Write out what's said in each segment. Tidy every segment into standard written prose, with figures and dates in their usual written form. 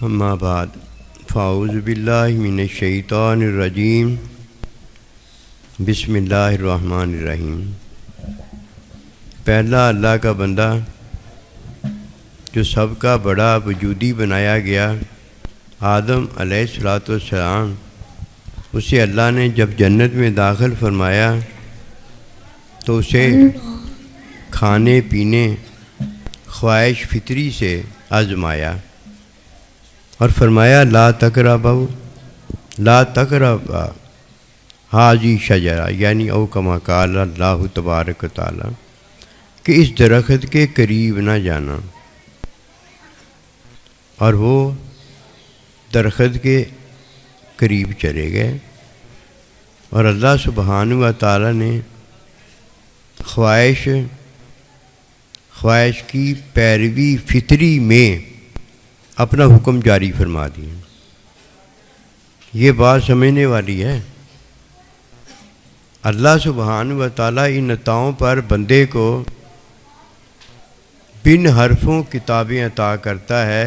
اما بعد فاعوذ باللہ من الشیطان الرجیم بسم اللہ الرحمن الرحیم۔ پہلا اللہ کا بندہ جو سب کا بڑا وجودی بنایا گیا، آدم علیہ الصلوۃ والسلام، اسے اللہ نے جب جنت میں داخل فرمایا تو اسے کھانے پینے خواہش فطری سے آزمایا اور فرمایا لا تقربا حاذی شجرہ، یعنی او کما قال اللہ تبارک و تعالی کہ اس درخت کے قریب نہ جانا، اور وہ درخت کے قریب چلے گئے اور اللہ سبحانہ و تعالی نے خواہش کی پیروی فطری میں اپنا حکم جاری فرما دیا۔ یہ بات سمجھنے والی ہے۔ اللہ سبحانہ و تعالی ان عطاؤں پر بندے کو بن حرفوں کتابیں عطا کرتا ہے،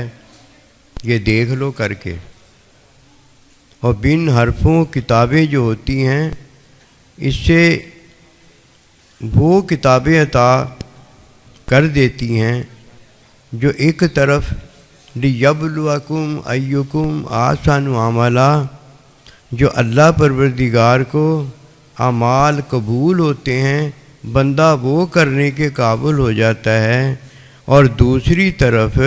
یہ دیکھ لو کر کے، اور بن حرفوں کتابیں جو ہوتی ہیں اس سے وہ کتابیں عطا کر دیتی ہیں جو ایک طرف لیبلوکم ایکم احسن عملا، جو اللہ پروردگار کو اعمال قبول ہوتے ہیں، بندہ وہ کرنے کے قابل ہو جاتا ہے، اور دوسری طرف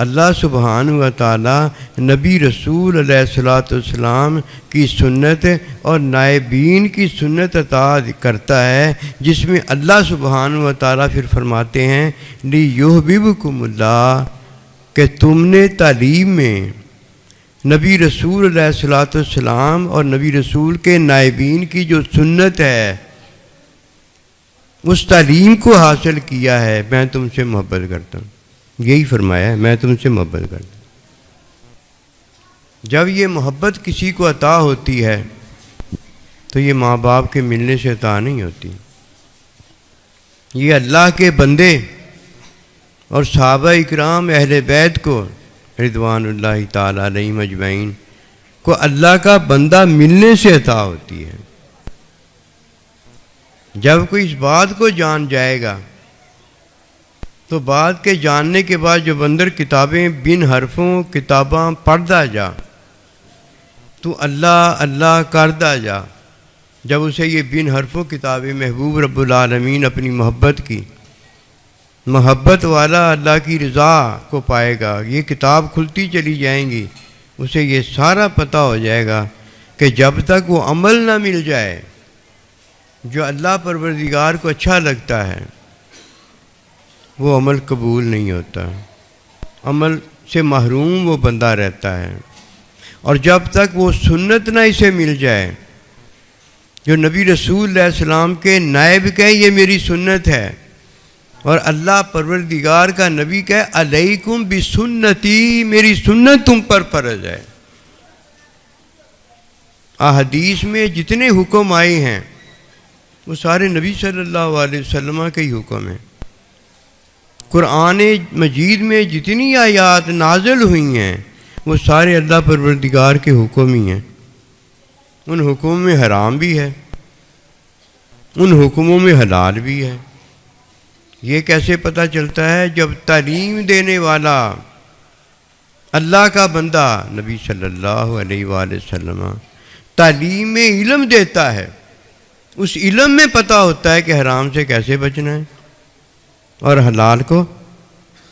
اللہ سبحانہ و تعالی نبی رسول علیہ الصلوۃ والسلام کی سنت اور نائبین کی سنت عطا کرتا ہے، جس میں اللہ سبحانہ و تعالی پھر فرماتے ہیں لیحببکم اللہ، کہ تم نے تعلیم میں نبی رسول علیہ الصلوۃ والسلام اور نبی رسول کے نائبین کی جو سنت ہے اس تعلیم کو حاصل کیا ہے، میں تم سے محبت کرتا ہوں۔ یہی فرمایا ہے، میں تم سے محبت کرتا ہوں۔ جب یہ محبت کسی کو عطا ہوتی ہے تو یہ ماں باپ کے ملنے سے عطا نہیں ہوتی۔ یہ اللہ کے بندے اور صحابہ اکرام اہل بیت کو رضوان اللہ تعالی علیہم اجمعین کو اللہ کا بندہ ملنے سے عطا ہوتی ہے۔ جب کوئی اس بات کو جان جائے گا تو بات کے جاننے کے بعد جو بندر کتابیں بن حرفوں کتاباں پڑھتا جا تو اللہ اللہ کرتا جا، جب اسے یہ بن حرفوں کتابیں محبوب رب العالمین اپنی محبت والا اللہ کی رضا کو پائے گا، یہ کتاب کھلتی چلی جائیں گی، اسے یہ سارا پتہ ہو جائے گا کہ جب تک وہ عمل نہ مل جائے جو اللہ پروردگار کو اچھا لگتا ہے وہ عمل قبول نہیں ہوتا، عمل سے محروم وہ بندہ رہتا ہے۔ اور جب تک وہ سنت نہ اسے مل جائے جو نبی رسول علیہ السلام کے نائب کہے یہ میری سنت ہے، اور اللہ پروردگار کا نبی کہے علیکم بسنتی، میری سنت تم پر فرض ہے۔ احادیث میں جتنے حکم آئے ہیں وہ سارے نبی صلی اللہ علیہ وسلم کے ہی حکم ہیں۔ قرآن مجید میں جتنی آیات نازل ہوئی ہیں وہ سارے اللہ پروردگار کے حکم ہی ہیں۔ ان حکموں میں حرام بھی ہے، ان حکموں میں حلال بھی ہے۔ یہ کیسے پتہ چلتا ہے؟ جب تعلیم دینے والا اللہ کا بندہ نبی صلی اللہ علیہ وآلہ وسلم تعلیم میں علم دیتا ہے، اس علم میں پتہ ہوتا ہے کہ حرام سے کیسے بچنا ہے اور حلال کو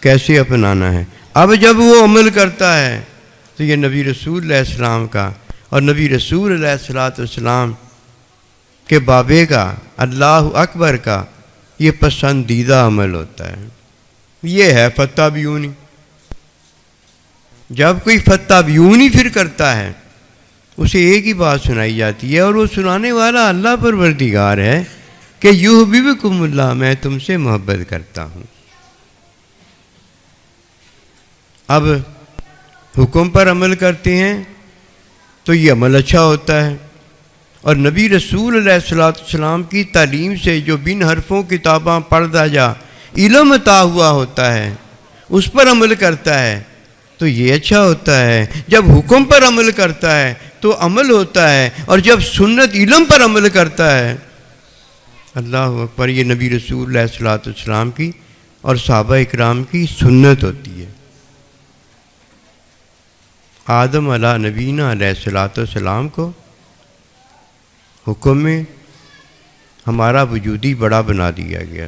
کیسے اپنانا ہے۔ اب جب وہ عمل کرتا ہے تو یہ نبی رسول علیہ السلام کا اور نبی رسول علیہ الصلوۃ والسلام کے بابے کا، اللہ اکبر کا، یہ پسندیدہ عمل ہوتا ہے۔ یہ ہے فتح بیونی۔ جب کوئی فتح بیونی پھر کرتا ہے اسے ایک ہی بات سنائی جاتی ہے، اور وہ سنانے والا اللہ پروردگار ہے کہ یحببکم اللہ، میں تم سے محبت کرتا ہوں۔ اب حکم پر عمل کرتے ہیں تو یہ عمل اچھا ہوتا ہے، اور نبی رسول علیہ الصلوۃ والسلام کی تعلیم سے جو بن حرفوں کتاباں پڑھتا جا علم عطا ہوا ہوتا ہے اس پر عمل کرتا ہے تو یہ اچھا ہوتا ہے، جب حکم پر عمل کرتا ہے تو عمل ہوتا ہے، اور جب سنت علم پر عمل کرتا ہے، اللہ اکبر، یہ نبی رسول علیہ الصلوۃ والسلام کی اور صحابہ اکرام کی سنت ہوتی ہے۔ آدم علیہ نبینا علیہ الصلوۃ والسلام کو حکم میں ہمارا وجودی بڑا بنا دیا گیا۔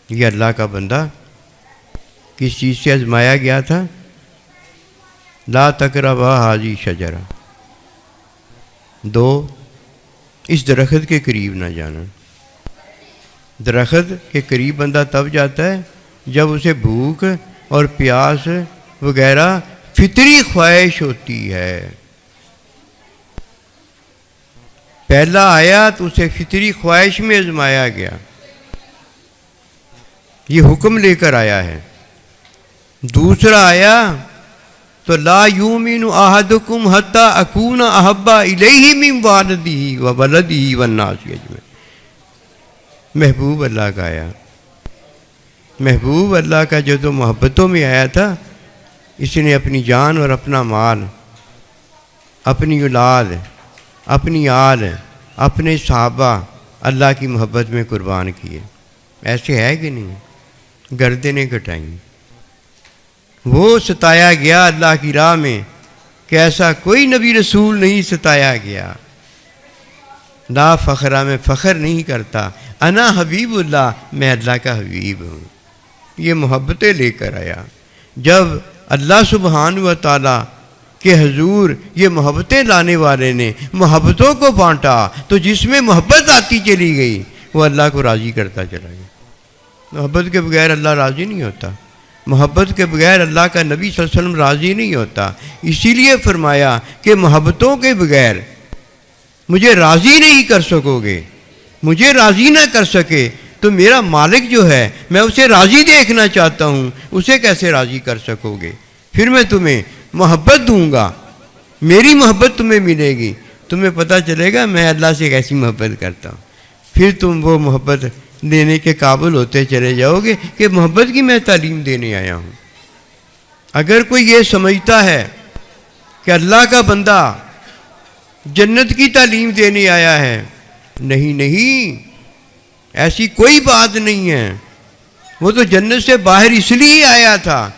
یہ اللہ کا بندہ کس چیز سے آزمایا گیا تھا؟ لا تقربا ھذہ شجرہ، 2 اس درخت کے قریب نہ جانا۔ درخت کے قریب بندہ تب جاتا ہے جب اسے بھوک اور پیاس وغیرہ فطری خواہش ہوتی ہے۔ پہلا آیا تو اسے فطری خواہش میں آزمایا گیا، یہ حکم لے کر آیا ہے۔ دوسرا آیا تو لا یؤمن احدکم حتی اکون احب الیہ من والدہ وولدہ والناس اجمعین۔ محبوب اللہ کا آیا، محبوب اللہ کا جو تو محبتوں میں آیا تھا، اس نے اپنی جان اور اپنا مال، اپنی اولاد، اپنی آل، اپنے صحابہ اللہ کی محبت میں قربان کیے۔ ایسے ہے کہ نہیں؟ گردنیں کٹائیں۔ وہ ستایا گیا اللہ کی راہ میں کہ ایسا کوئی نبی رسول نہیں ستایا گیا۔ لا فخرہ میں فخر نہیں کرتا، انا حبیب اللہ، میں اللہ کا حبیب ہوں۔ یہ محبتیں لے کر آیا۔ جب اللہ سبحانہ و تعالیٰ کہ حضور یہ محبتیں لانے والے نے محبتوں کو بانٹا، تو جس میں محبت آتی چلی گئی وہ اللہ کو راضی کرتا چلا گیا۔ محبت کے بغیر اللہ راضی نہیں ہوتا، محبت کے بغیر اللہ کا نبی صلی اللہ علیہ وسلم راضی نہیں ہوتا۔ اسی لیے فرمایا کہ محبتوں کے بغیر مجھے راضی نہیں کر سکو گے، مجھے راضی نہ کر سکے تو میرا مالک جو ہے میں اسے راضی دیکھنا چاہتا ہوں، اسے کیسے راضی کر سکو گے؟ پھر میں تمہیں محبت دوں گا، میری محبت تمہیں ملے گی، تمہیں پتہ چلے گا میں اللہ سے کیسی محبت کرتا ہوں۔ پھر تم وہ محبت دینے کے قابل ہوتے چلے جاؤ گے کہ محبت کی میں تعلیم دینے آیا ہوں۔ اگر کوئی یہ سمجھتا ہے کہ اللہ کا بندہ جنت کی تعلیم دینے آیا ہے، نہیں نہیں، ایسی کوئی بات نہیں ہے۔ وہ تو جنت سے باہر اس لیے آیا تھا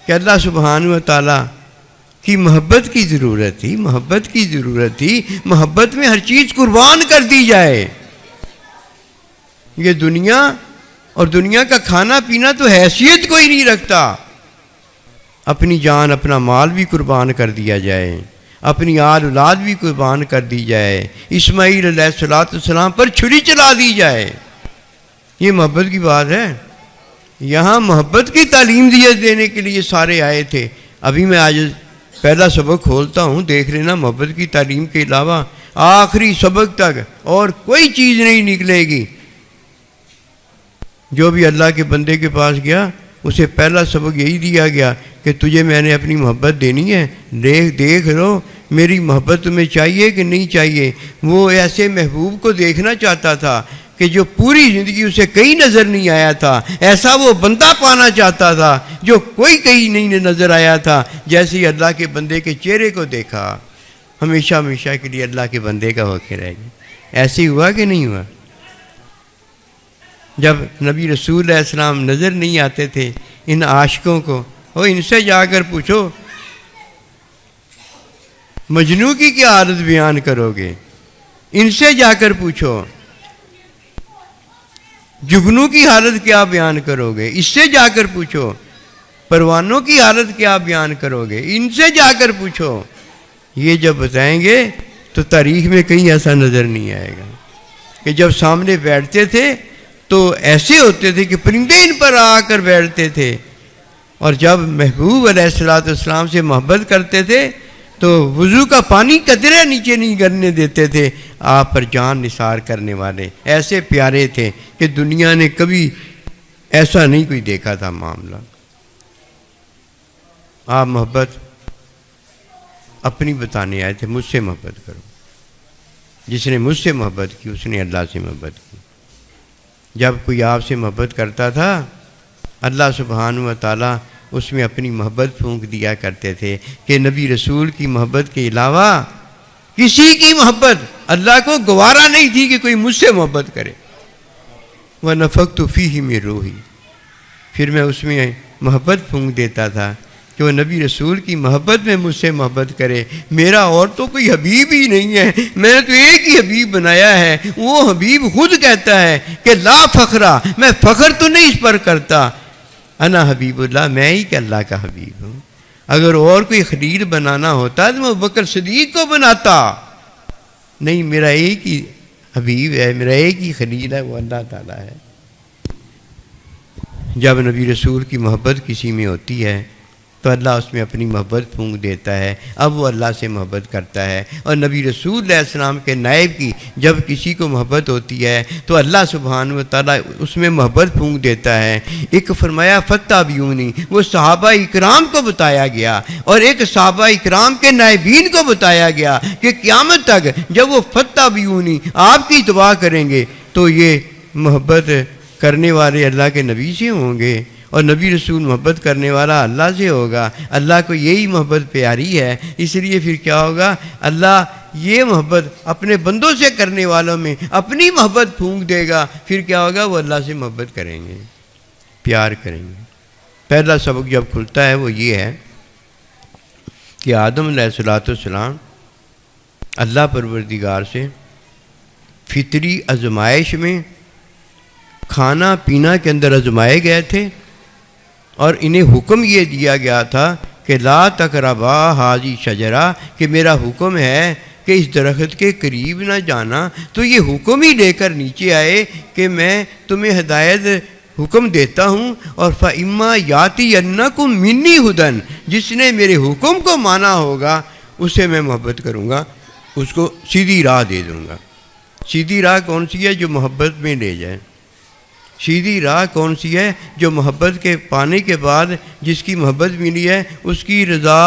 کہ اللہ سبحانہ و تعالیٰ کی محبت کی ضرورت تھی، محبت کی ضرورت تھی، محبت میں ہر چیز قربان کر دی جائے۔ یہ دنیا اور دنیا کا کھانا پینا تو حیثیت کوئی نہیں رکھتا، اپنی جان اپنا مال بھی قربان کر دیا جائے، اپنی آل اولاد بھی قربان کر دی جائے، اسماعیل علیہ السلام پر چھری چلا دی جائے۔ یہ محبت کی بات ہے۔ یہاں محبت کی تعلیم دینے کے لیے سارے آئے تھے۔ ابھی میں آج پہلا سبق کھولتا ہوں، دیکھ لینا، محبت کی تعلیم کے علاوہ آخری سبق تک اور کوئی چیز نہیں نکلے گی۔ جو بھی اللہ کے بندے کے پاس گیا اسے پہلا سبق یہی دیا گیا کہ تجھے میں نے اپنی محبت دینی ہے، دیکھ لو میری محبت تمہیں چاہیے کہ نہیں چاہیے۔ وہ ایسے محبوب کو دیکھنا چاہتا تھا کہ جو پوری زندگی اسے کہیں نظر نہیں آیا تھا، ایسا وہ بندہ پانا چاہتا تھا جو کوئی کہیں نہیں نظر آیا تھا۔ جیسے ہی اللہ کے بندے کے چہرے کو دیکھا، ہمیشہ ہمیشہ کے لیے اللہ کے بندے کا ہو کے رہ گیا۔ ایسے ہی ہوا کہ نہیں ہوا؟ جب نبی رسول علیہ السلام نظر نہیں آتے تھے ان عاشقوں کو، اور ان سے جا کر پوچھو مجنوں کی کیا حالت بیان کرو گے؟ ان سے جا کر پوچھو جگنوں کی حالت کیا بیان کرو گے؟ اس سے جا کر پوچھو پروانوں کی حالت کیا بیان کرو گے؟ ان سے جا کر پوچھو۔ یہ جب بتائیں گے تو تاریخ میں کہیں ایسا نظر نہیں آئے گا کہ جب سامنے بیٹھتے تھے تو ایسے ہوتے تھے کہ پرندے ان پر آ کر بیٹھتے تھے، اور جب محبوب علیہ السلام سے محبت کرتے تھے تو وضو کا پانی قطرے نیچے نہیں گرنے دیتے تھے۔ آپ پر جان نثار کرنے والے ایسے پیارے تھے کہ دنیا نے کبھی ایسا نہیں کوئی دیکھا تھا معاملہ۔ آپ محبت اپنی بتانے آئے تھے، مجھ سے محبت کرو۔ جس نے مجھ سے محبت کی اس نے اللہ سے محبت کی۔ جب کوئی آپ سے محبت کرتا تھا اللہ سبحانہ و تعالیٰ اس میں اپنی محبت پھونک دیا کرتے تھے کہ نبی رسول کی محبت کے علاوہ کسی کی محبت اللہ کو گوارا نہیں تھی کہ کوئی مجھ سے محبت کرے۔ وَنَفَخْتُ فِيهِ مِن رُوحِي، پھر میں اس میں محبت پھونک دیتا تھا کہ وہ نبی رسول کی محبت میں مجھ سے محبت کرے۔ میرا اور تو کوئی حبیب ہی نہیں ہے، میں نے تو ایک ہی حبیب بنایا ہے۔ وہ حبیب خود کہتا ہے کہ لا فخرا، میں فخر تو نہیں اس پر کرتا، انا حبیب اللہ، میں ہی کہ اللہ کا حبیب ہوں۔ اگر اور کوئی خلیل بنانا ہوتا تو میں ابوبکر صدیق کو بناتا، نہیں، میرا ایک ہی حبیب ہے، میرا ایک ہی خلیل ہے، وہ اللہ تعالیٰ ہے۔ جب نبی رسول کی محبت کسی میں ہوتی ہے تو اللہ اس میں اپنی محبت پھونک دیتا ہے، اب وہ اللہ سے محبت کرتا ہے۔ اور نبی رسول علیہ السلام کے نائب کی جب کسی کو محبت ہوتی ہے تو اللہ سبحانہ و تعالیٰ اس میں محبت پھونک دیتا ہے۔ ایک فرمایا فَاتَّبِعُونِی، وہ صحابہ اکرام کو بتایا گیا، اور ایک صحابہ اکرام کے نائبین کو بتایا گیا کہ قیامت تک جب وہ فَاتَّبِعُونِی آپ کی اتباع کریں گے تو یہ محبت کرنے والے اللہ کے نبی سے ہوں گے، اور نبی رسول محبت کرنے والا اللہ سے ہوگا۔ اللہ کو یہی محبت پیاری ہے، اس لیے پھر کیا ہوگا، اللہ یہ محبت اپنے بندوں سے کرنے والوں میں اپنی محبت پھونک دے گا، پھر کیا ہوگا، وہ اللہ سے محبت کریں گے، پیار کریں گے۔ پہلا سبق جب کھلتا ہے وہ یہ ہے کہ آدم علیہ السلام اللہ پروردگار سے فطری آزمائش میں کھانا پینا کے اندر آزمائے گئے تھے، اور انہیں حکم یہ دیا گیا تھا کہ لا تقربا ھذی شجرہ، کہ میرا حکم ہے کہ اس درخت کے قریب نہ جانا۔ تو یہ حکم ہی لے کر نیچے آئے کہ میں تمہیں ہدایت حکم دیتا ہوں، اور فَإِمَّا يَأْتِيَنَّكُم مِّنِّي ھُدًى، جس نے میرے حکم کو مانا ہوگا اسے میں محبت کروں گا، اس کو سیدھی راہ دے دوں گا۔ سیدھی راہ کون سی ہے؟ جو محبت میں لے جائے۔ سیدھی راہ کون سی ہے؟ جو محبت کے پانے کے بعد جس کی محبت ملی ہے اس کی رضا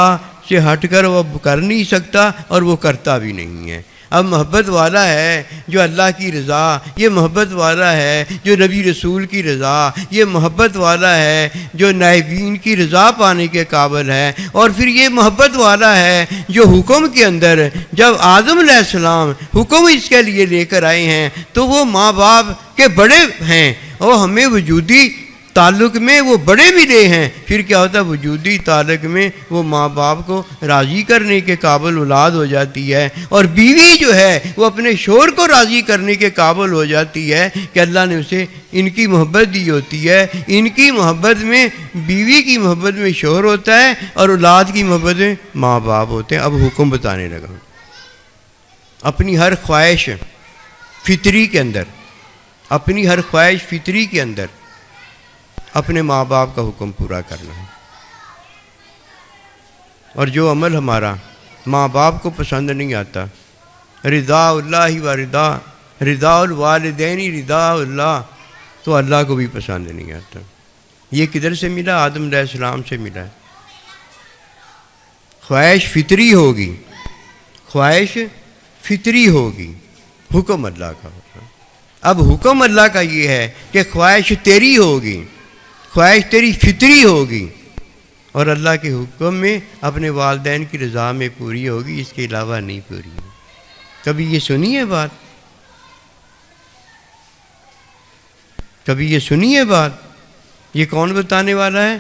سے ہٹ کر وہ کر نہیں سکتا، اور وہ کرتا بھی نہیں ہے۔ اب محبت والا ہے جو اللہ کی رضا، یہ محبت والا ہے جو نبی رسول کی رضا، یہ محبت والا ہے جو نائبین کی رضا پانے کے قابل ہے، اور پھر یہ محبت والا ہے جو حکم کے اندر جب آدم علیہ السلام حکم اس کے لیے لے کر آئے ہیں تو وہ ماں باپ کے بڑے ہیں، اور ہمیں وجودی تعلق میں وہ بڑے ملے ہیں، پھر کیا ہوتا ہے، وجودی تعلق میں وہ ماں باپ کو راضی کرنے کے قابل اولاد ہو جاتی ہے، اور بیوی جو ہے وہ اپنے شوہر کو راضی کرنے کے قابل ہو جاتی ہے کہ اللہ نے اسے ان کی محبت دی ہوتی ہے۔ ان کی محبت میں بیوی کی محبت میں شوہر ہوتا ہے، اور اولاد کی محبت میں ماں باپ ہوتے ہیں۔ اب حکم بتانے لگا، اپنی ہر خواہش فطری کے اندر، اپنی ہر خواہش فطری کے اندر اپنے ماں باپ کا حکم پورا کرنا ہے، اور جو عمل ہمارا ماں باپ کو پسند نہیں آتا، رضا اللہ و رضا الوالدین رضا اللہ، تو اللہ کو بھی پسند نہیں آتا۔ یہ کدھر سے ملا؟ آدم علیہ السلام سے ملا ہے۔ خواہش فطری ہوگی، خواہش فطری ہوگی، حکم اللہ کا ہوگا۔ اب حکم اللہ کا یہ ہے کہ خواہش تیری ہوگی، خواہش تیری فطری ہوگی، اور اللہ کے حکم میں اپنے والدین کی رضا میں پوری ہوگی، اس کے علاوہ نہیں پوری ہوگی۔ کبھی یہ سنی ہے بات؟ کبھی یہ سنی ہے بات؟ یہ کون بتانے والا ہے؟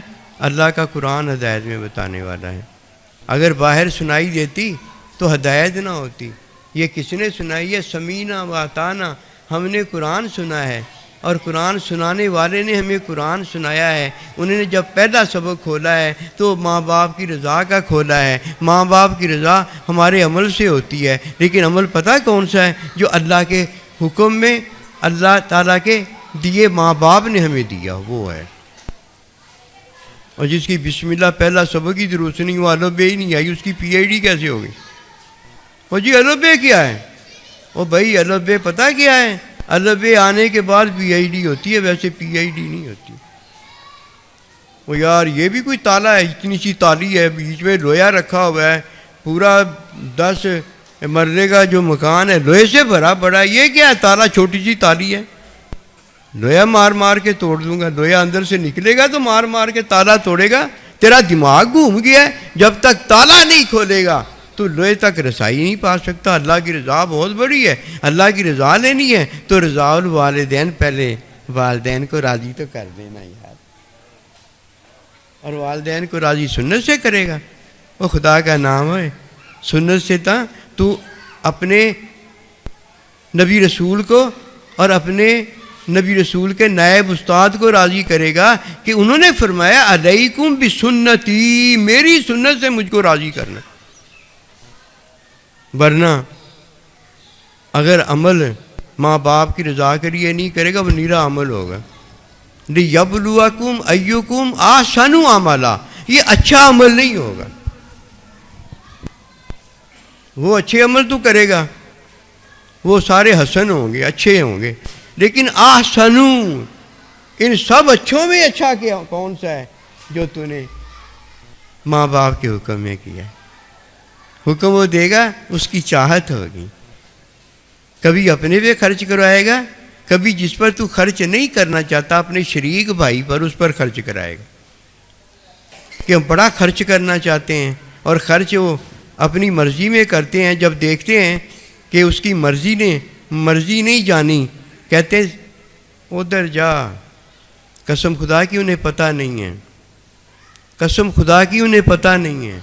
اللہ کا قرآن ہدایت میں بتانے والا ہے۔ اگر باہر سنائی دیتی تو ہدایت نہ ہوتی۔ یہ کس نے سنائی ہے؟ سمینا و اطعنا، ہم نے قرآن سنا ہے، اور قرآن سنانے والے نے ہمیں قرآن سنایا ہے۔ انہوں نے جب پہلا سبق کھولا ہے تو ماں باپ کی رضا کا کھولا ہے۔ ماں باپ کی رضا ہمارے عمل سے ہوتی ہے، لیکن عمل پتہ کون سا ہے؟ جو اللہ کے حکم میں اللہ تعالیٰ کے دیے ماں باپ نے ہمیں دیا وہ ہے۔ اور جس کی بسم اللہ پہلا سبق ہی درست نہیں، وہ الف بے ہی نہیں آئی، اس کی پی آئی ڈی کیسے ہوگی؟ وہ جی الف بے کیا ہے؟ وہ بھائی الف بے پتہ کیا ہے؟ الف بے آنے کے بعد پی آئی ڈی ہوتی ہے، ویسے پی آئی ڈی نہیں ہوتی۔ وہ یار یہ بھی کوئی تالا ہے، اتنی سی تالی ہے، بیچ میں لوہا رکھا ہوا ہے، پورا 10 مرلے کا جو مکان ہے لوہے سے بھرا پڑا ہے، یہ کیا ہے؟ تالا چھوٹی سی تالی ہے، لوہا مار مار کے توڑ دوں گا، لوہا اندر سے نکلے گا تو مار مار کے تالا توڑے گا، تیرا دماغ گھوم گیا ہے، جب تک تالا نہیں کھولے گا تو لوہے تک رسائی نہیں پا سکتا۔ اللہ کی رضا بہت بڑی ہے، اللہ کی رضا لینی ہے تو رضا الوالدین، پہلے والدین کو راضی تو کر دینا یار، اور والدین کو راضی سنت سے کرے گا، وہ خدا کا نام ہے۔ سنت سے تو اپنے نبی رسول کو اور اپنے نبی رسول کے نائب استاد کو راضی کرے گا کہ انہوں نے فرمایا علیکم بسنتی، میری سنت سے مجھ کو راضی کرنا۔ ورنہ اگر عمل ماں باپ کی رضا کے لیے نہیں کرے گا وہ نیرا عمل ہوگا۔ لیبلوکم ایکم احسن عملا، یہ اچھا عمل نہیں ہوگا۔ وہ اچھے عمل تو کرے گا، وہ سارے حسن ہوں گے، اچھے ہوں گے، لیکن احسن، ان سب اچھوں میں اچھا کیا کون سا ہے؟ جو تو نے ماں باپ کے حکم میں کیا ہے۔ حکم وہ دے گا، اس کی چاہت ہوگی، کبھی اپنے پہ خرچ کروائے گا، کبھی جس پر تو خرچ نہیں کرنا چاہتا اپنے شریک بھائی پر، اس پر خرچ کرائے گا کہ ہم بڑا خرچ کرنا چاہتے ہیں، اور خرچ وہ اپنی مرضی میں کرتے ہیں۔ جب دیکھتے ہیں کہ اس کی مرضی نہیں جانی، کہتے ہیں ادھر جا، قسم خدا کی انہیں پتہ نہیں ہے، قسم خدا کی انہیں پتہ نہیں ہے۔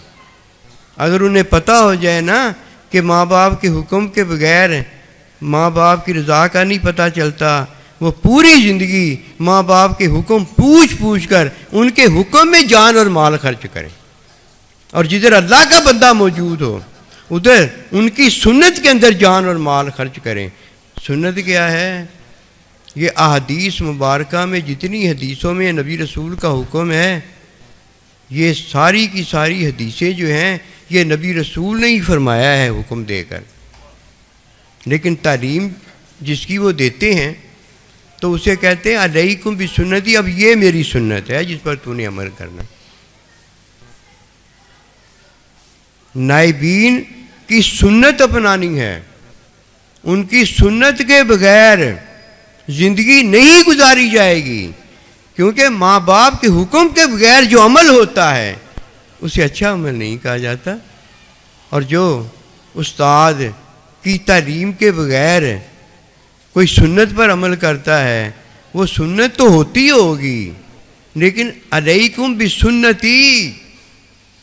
اگر انہیں پتہ ہو جائے نا کہ ماں باپ کے حکم کے بغیر ماں باپ کی رضا کا نہیں پتہ چلتا، وہ پوری زندگی ماں باپ کے حکم پوچھ کر ان کے حکم میں جان اور مال خرچ کریں، اور جدھر اللہ کا بندہ موجود ہو ادھر ان کی سنت کے اندر جان اور مال خرچ کریں۔ سنت کیا ہے؟ یہ احادیث مبارکہ میں جتنی حدیثوں میں نبی رسول کا حکم ہے، یہ ساری کی ساری حدیثیں جو ہیں یہ نبی رسول نے ہی فرمایا ہے حکم دے کر، لیکن تعلیم جس کی وہ دیتے ہیں تو اسے کہتے ہیں علیکم بسنتی، اب یہ میری سنت ہے جس پر تو نے عمل کرنا۔ نائبین کی سنت اپنانی ہے، ان کی سنت کے بغیر زندگی نہیں گزاری جائے گی، کیونکہ ماں باپ کے حکم کے بغیر جو عمل ہوتا ہے اسے اچھا عمل نہیں کہا جاتا، اور جو استاد کی تعلیم کے بغیر کوئی سنت پر عمل کرتا ہے وہ سنت تو ہوتی ہوگی، لیکن علیکم بسنتی،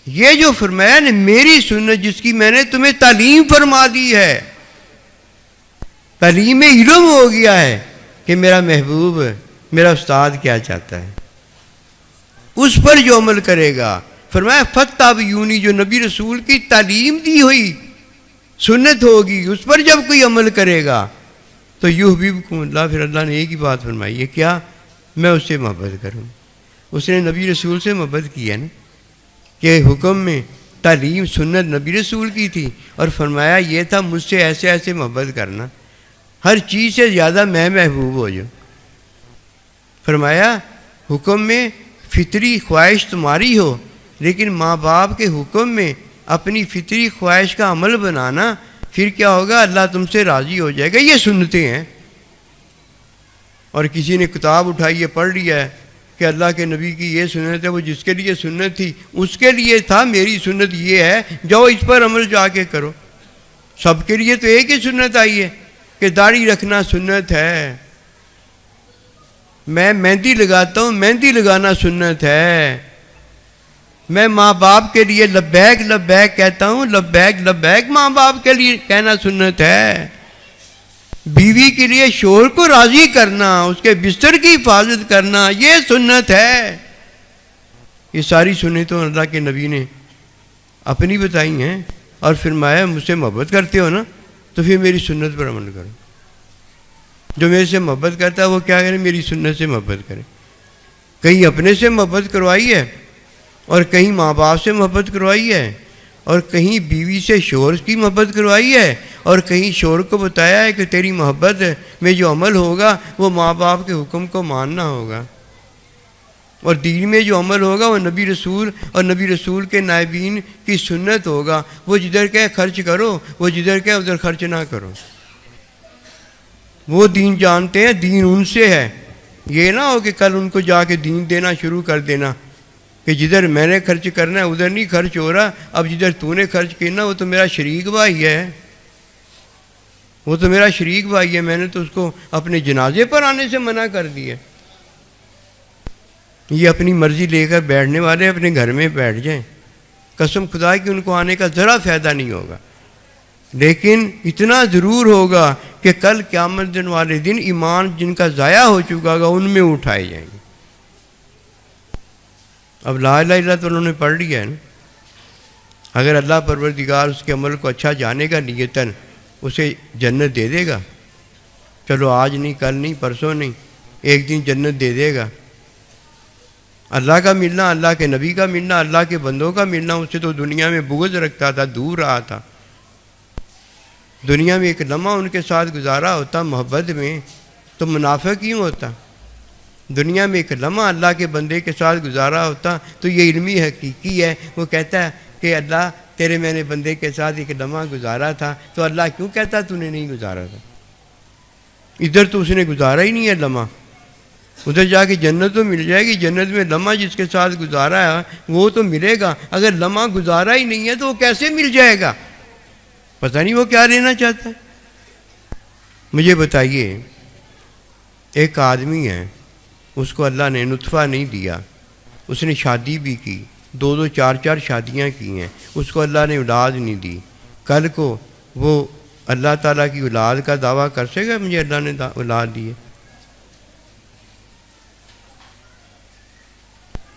یہ جو فرمایا نے میری سنت جس کی میں نے تمہیں تعلیم فرما دی ہے، تعلیم علم ہو گیا ہے کہ میرا محبوب میرا استاد کیا چاہتا ہے، اس پر جو عمل کرے گا، فرمایا فتابعونی، جو نبی رسول کی تعلیم دی ہوئی سنت ہوگی اس پر جب کوئی عمل کرے گا تو یحببکم اللہ، پھر اللہ نے ایک ہی بات فرمائی ہے، کیا؟ میں اس سے محبت کروں۔ اس نے نبی رسول سے محبت کی ہے نا، کہ حکم میں تعلیم سنت نبی رسول کی تھی، اور فرمایا یہ تھا مجھ سے ایسے ایسے محبت کرنا، ہر چیز سے زیادہ میں محبوب ہو جاؤں۔ فرمایا حکم میں فطری خواہش تمہاری ہو، لیکن ماں باپ کے حکم میں اپنی فطری خواہش کا عمل بنانا، پھر کیا ہوگا؟ اللہ تم سے راضی ہو جائے گا۔ یہ سنتیں ہیں۔ اور کسی نے کتاب اٹھائی ہے، پڑھ لیا ہے کہ اللہ کے نبی کی یہ سنت ہے، وہ جس کے لیے سنت تھی اس کے لیے تھا، میری سنت یہ ہے، جاؤ اس پر عمل جا کے کرو۔ سب کے لیے تو ایک ہی سنت آئی ہے کہ داڑھی رکھنا سنت ہے، میں مہندی لگاتا ہوں، مہندی لگانا سنت ہے، میں ماں باپ کے لیے لبیک لبیک کہتا ہوں، لبیک لبیک ماں باپ کے لیے کہنا سنت ہے، بیوی کے لیے شوہر کو راضی کرنا، اس کے بستر کی حفاظت کرنا، یہ سنت ہے۔ یہ ساری سنتیں اللہ کے نبی نے اپنی بتائی ہیں، اور فرمایا مجھ سے محبت کرتے ہو نا تو پھر میری سنت پر عمل کرو۔ جو میرے سے محبت کرتا ہے وہ کیا کرے؟ میری سنت سے محبت کرے۔ کہیں اپنے سے محبت کروائی ہے، اور کہیں ماں باپ سے محبت کروائی ہے، اور کہیں بیوی سے شوہر کی محبت کروائی ہے، اور کہیں شوہر کو بتایا ہے کہ تیری محبت میں جو عمل ہوگا وہ ماں باپ کے حکم کو ماننا ہوگا، اور دین میں جو عمل ہوگا وہ نبی رسول اور نبی رسول کے نائبین کی سنت ہوگا۔ وہ جدھر کہے خرچ کرو، وہ جدھر کہے ادھر خرچ نہ کرو۔ وہ دین جانتے ہیں، دین ان سے ہے، یہ نہ ہو کہ کل ان کو جا کے دین دینا شروع کر دینا کہ جدھر میں نے خرچ کرنا ہے ادھر نہیں خرچ ہو رہا، اب جدھر تو نے خرچ کرنا وہ تو میرا شریک بھائی ہے، وہ تو میرا شریک بھائی ہے، میں نے تو اس کو اپنے جنازے پر آنے سے منع کر دیا۔ یہ اپنی مرضی لے کر بیٹھنے والے اپنے گھر میں بیٹھ جائیں، قسم خدا کی ان کو آنے کا ذرا فائدہ نہیں ہوگا، لیکن اتنا ضرور ہوگا کہ کل قیامت دن والے دن ایمان جن کا ضائع ہو چکا گا ان میں اٹھائے جائیں گے۔ اب لا الہ الا اللہ تو انہوں نے پڑھ لیا ہے نا، اگر اللہ پروردگار اس کے عمل کو اچھا جانے گا نیتاً اسے جنت دے دے گا، چلو آج نہیں کل نہیں پرسوں نہیں، ایک دن جنت دے دے گا۔ اللہ کا ملنا، اللہ کے نبی کا ملنا، اللہ کے بندوں کا ملنا، اس سے تو دنیا میں بغض رکھتا تھا، دور رہا تھا، دنیا میں ایک لمحہ ان کے ساتھ گزارا ہوتا محبت میں تو منافق کیوں ہوتا؟ دنیا میں ایک لمحہ اللہ کے بندے کے ساتھ گزارا ہوتا تو یہ علمی حقیقی ہے، وہ کہتا ہے کہ اللہ تیرے میں نے بندے کے ساتھ ایک لمحہ گزارا تھا، تو اللہ کیوں کہتا تو نے نہیں گزارا تھا؟ ادھر تو اس نے گزارا ہی نہیں ہے لمحہ، ادھر جا کے جنت تو مل جائے گی، جنت میں لمحہ جس کے ساتھ گزارا ہے وہ تو ملے گا، اگر لمحہ گزارا ہی نہیں ہے تو وہ کیسے مل جائے گا؟ پتہ نہیں وہ کیا لینا چاہتا ہے۔ مجھے بتائیے، ایک آدمی ہے، اس کو اللہ نے نطفہ نہیں دیا، اس نے شادی بھی کی، 2 4 شادیاں کی ہیں، اس کو اللہ نے اولاد نہیں دی، کل کو وہ اللہ تعالیٰ کی اولاد کا دعویٰ کر سکے گا مجھے اللہ نے اولاد دی ہے؟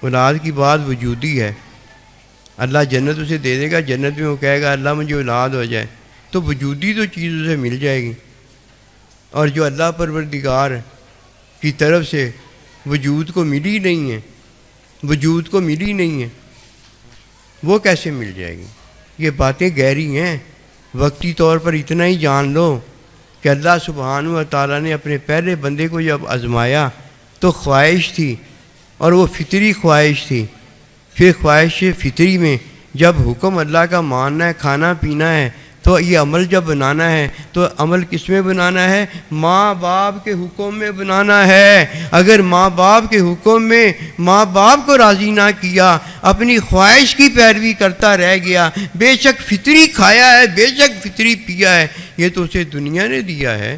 اولاد کی بات وجودی ہے، اللہ جنت اسے دے دے گا، جنت میں وہ کہے گا اللہ مجھے اولاد ہو جائے، تو وجودی تو چیز اسے مل جائے گی، اور جو اللہ پروردگار کی طرف سے وجود کو ملی نہیں ہے، وجود کو ملی نہیں ہے، وہ کیسے مل جائے گی؟ یہ باتیں گہری ہیں، وقتی طور پر اتنا ہی جان لو کہ اللہ سبحانہ و تعالیٰ نے اپنے پہلے بندے کو جب آزمایا تو خواہش تھی، اور وہ فطری خواہش تھی، پھر خواہش فطری میں جب حکم اللہ کا ماننا ہے، کھانا پینا ہے، تو یہ عمل جب بنانا ہے تو عمل کس میں بنانا ہے؟ ماں باپ کے حکم میں بنانا ہے۔ اگر ماں باپ کے حکم میں ماں باپ کو راضی نہ کیا، اپنی خواہش کی پیروی کرتا رہ گیا، بے شک فطری کھایا ہے، بے شک فطری پیا ہے، یہ تو اسے دنیا نے دیا ہے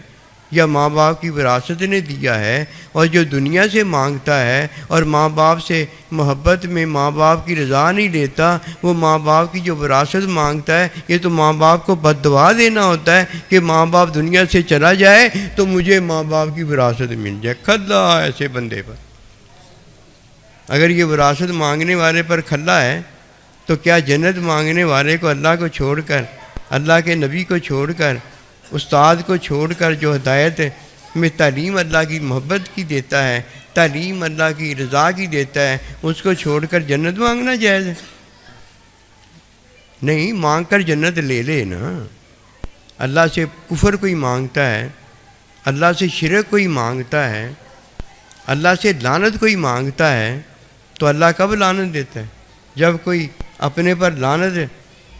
یا ماں باپ کی وراثت نے دیا ہے، اور جو دنیا سے مانگتا ہے اور ماں باپ سے محبت میں ماں باپ کی رضا نہیں لیتا، وہ ماں باپ کی جو وراثت مانگتا ہے، یہ تو ماں باپ کو بد دعا دینا ہوتا ہے کہ ماں باپ دنیا سے چلا جائے تو مجھے ماں باپ کی وراثت مل جائے۔ کھلا ایسے بندے پر، اگر یہ وراثت مانگنے والے پر کھلا ہے تو کیا جنت مانگنے والے کو اللہ کو چھوڑ کر، اللہ کے نبی کو چھوڑ کر، استاد کو چھوڑ کر، جو ہدایت میں تعلیم اللہ کی محبت کی دیتا ہے، تعلیم اللہ کی رضا کی دیتا ہے، اس کو چھوڑ کر جنت مانگنا جائز ہے؟ نہیں، مانگ کر جنت لے لے نا۔ اللہ سے کفر کوئی مانگتا ہے، اللہ سے شرک کوئی مانگتا ہے، اللہ سے لعنت کوئی مانگتا ہے، تو اللہ کب لعنت دیتا ہے؟ جب کوئی اپنے پر لعنت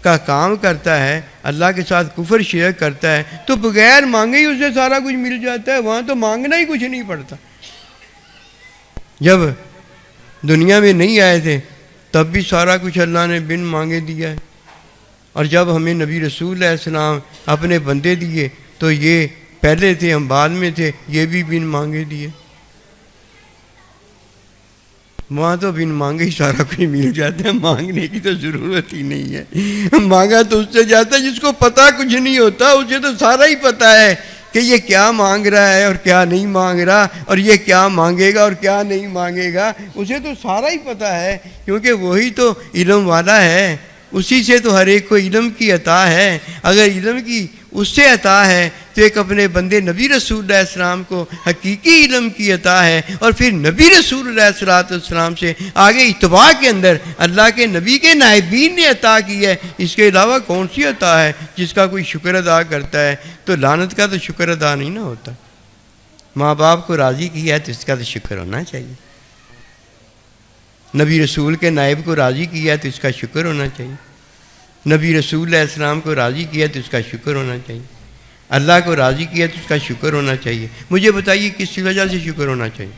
کا کام کرتا ہے، اللہ کے ساتھ کفر شرک کرتا ہے، تو بغیر مانگے ہی اسے سارا کچھ مل جاتا ہے، وہاں تو مانگنا ہی کچھ نہیں پڑتا۔ جب دنیا میں نہیں آئے تھے تب بھی سارا کچھ اللہ نے بن مانگے دیا ہے، اور جب ہمیں نبی رسول علیہ السلام اپنے بندے دیے تو یہ پہلے تھے ہم بعد میں تھے، یہ بھی بن مانگے دیے۔ وہاں تو بن مانگے ہی سارا کچھ مل جاتا ہے، مانگنے کی تو ضرورت ہی نہیں ہے۔ مانگا تو اس سے جاتا ہے جس کو پتہ کچھ نہیں ہوتا، اسے تو سارا ہی پتہ ہے کہ یہ کیا مانگ رہا ہے اور کیا نہیں مانگ رہا، اور یہ کیا مانگے گا اور کیا نہیں مانگے گا، اسے تو سارا ہی پتہ ہے، کیونکہ وہی تو علم والا ہے، اسی سے تو ہر ایک کو علم کی عطا ہے۔ اگر علم کی اس سے عطا ہے تو ایک اپنے بندے نبی رسول اللہ علیہ السلام کو حقیقی علم کی عطا ہے، اور پھر نبی رسول اللہ علیہ السلام سے آگے اتباع کے اندر اللہ کے نبی کے نائبین نے عطا کی ہے۔ اس کے علاوہ کون سی عطا ہے جس کا کوئی شکر ادا کرتا ہے؟ تو لعنت کا تو شکر ادا نہیں نہ ہوتا۔ ماں باپ کو راضی کیا ہے تو اس کا تو شکر ہونا چاہیے، نبی رسول کے نائب کو راضی کیا تو اس کا شکر ہونا چاہیے، نبی رسول علیہ السلام کو راضی کیا تو اس کا شکر ہونا چاہیے، اللہ کو راضی کیا تو اس کا شکر ہونا چاہیے۔ مجھے بتائیے کس وجہ سے شکر ہونا چاہیے؟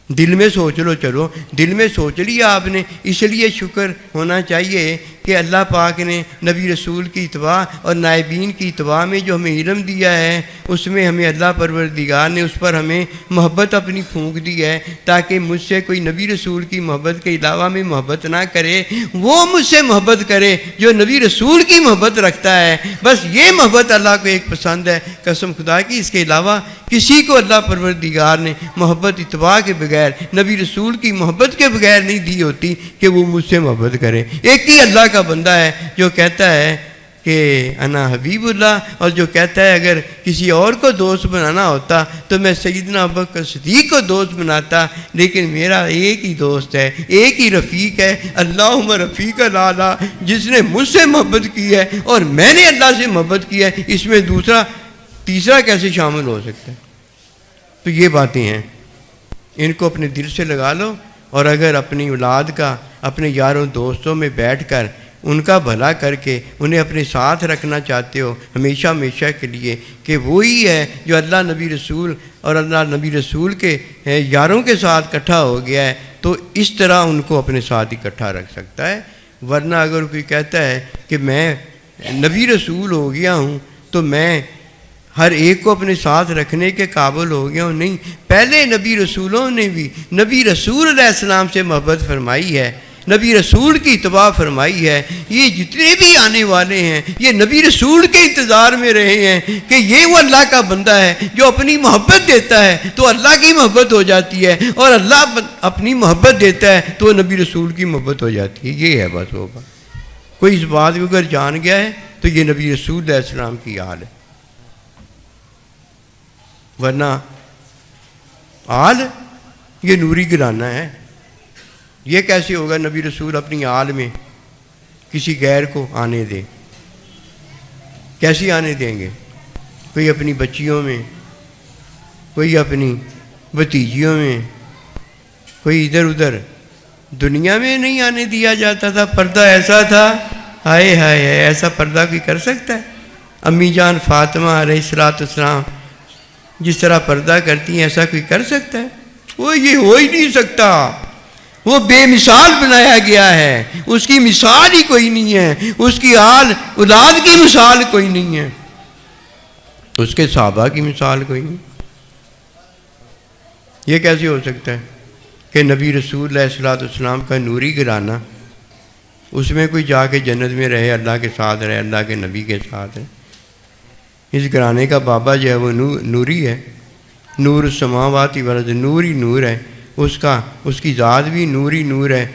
دل میں سوچ لو، چلو دل میں سوچ لیا آپ نے، اس لیے شکر ہونا چاہیے کہ اللہ پاک نے نبی رسول کی اتباع اور نائبین کی اتباع میں جو ہمیں علم دیا ہے، اس میں ہمیں اللہ پروردگار نے اس پر ہمیں محبت اپنی پھونک دی ہے، تاکہ مجھ سے کوئی نبی رسول کی محبت کے علاوہ میں محبت نہ کرے، وہ مجھ سے محبت کرے جو نبی رسول کی محبت رکھتا ہے۔ بس یہ محبت اللہ کو ایک پسند ہے، قسم خدا کی اس کے علاوہ کسی کو اللہ پروردگار نے محبت اتباع کے بغیر، نبی رسول کی محبت کے بغیر نہیں دی ہوتی کہ وہ مجھ سے محبت کرے۔ ایک ہی اللہ کا بندہ ہے جو کہتا ہے کہ انا حبیب اللہ، اور جو کہتا ہے اگر کسی اور کو دوست بنانا ہوتا تو میں سیدنا ابوبکر صدیق کو دوست بناتا، لیکن میرا ایک ہی دوست ہے، ایک ہی رفیق ہے، اللہم رفیق الاعلیٰ، جس نے مجھ سے محبت کی ہے اور میں نے اللہ سے محبت کی ہے، اس میں تیسرا کیسے شامل ہو سکتا ہے؟ تو یہ باتیں ہیں، ان کو اپنے دل سے لگا لو، اور اگر اپنی اولاد کا اپنے یاروں دوستوں میں بیٹھ کر ان کا بھلا کر کے انہیں اپنے ساتھ رکھنا چاہتے ہو ہمیشہ ہمیشہ کے لیے، کہ وہی ہے جو اللہ نبی رسول اور اللہ نبی رسول کے یاروں کے ساتھ اکٹھا ہو گیا ہے، تو اس طرح ان کو اپنے ساتھ اکٹھا رکھ سکتا ہے۔ ورنہ اگر کوئی کہتا ہے کہ میں نبی رسول ہو گیا ہوں تو میں ہر ایک کو اپنے ساتھ رکھنے کے قابل ہو گیا ہوں، نہیں، پہلے نبی رسولوں نے بھی نبی رسول علیہ السلام سے محبت فرمائی ہے، نبی رسول کی اتباع فرمائی ہے۔ یہ جتنے بھی آنے والے ہیں یہ نبی رسول کے انتظار میں رہے ہیں کہ یہ وہ اللہ کا بندہ ہے جو اپنی محبت دیتا ہے تو اللہ کی محبت ہو جاتی ہے، اور اللہ اپنی محبت دیتا ہے تو نبی رسول کی محبت ہو جاتی ہے۔ یہ ہے بس ہوگا۔ کوئی اس بات کو اگر جان گیا ہے تو یہ نبی رسول علیہ السلام کی حال ہے، ورنہ آل یہ نوری گرانہ ہے۔ یہ کیسے ہوگا نبی رسول اپنی آل میں کسی غیر کو آنے دے؟ کیسی آنے دیں گے؟ کوئی اپنی بچیوں میں، کوئی اپنی بھتیجیوں میں، کوئی ادھر ادھر دنیا میں نہیں آنے دیا جاتا تھا۔ پردہ ایسا تھا، ہائے ہائے، ایسا پردہ کوئی کر سکتا ہے؟ امی جان فاطمہ علیہ السلام جس طرح پردہ کرتی ہیں ایسا کوئی کر سکتا ہے؟ وہ یہ ہو ہی نہیں سکتا، وہ بے مثال بنایا گیا ہے، اس کی مثال ہی کوئی نہیں ہے، اس کی اولاد کی مثال کوئی نہیں ہے، اس کے صحابہ کی مثال کوئی نہیں۔ یہ کیسے ہو سکتا ہے کہ نبی رسول علیہ السلام کا نوری گھرانہ، اس میں کوئی جا کے جنت میں رہے، اللہ کے ساتھ رہے، اللہ کے نبی کے ساتھ رہے؟ اس گھرانے کا بابا جو ہے وہ نوری ہے، نور السماوات والارض، نور ہی نور ہے، اس کی ذات بھی نوری نور ہے،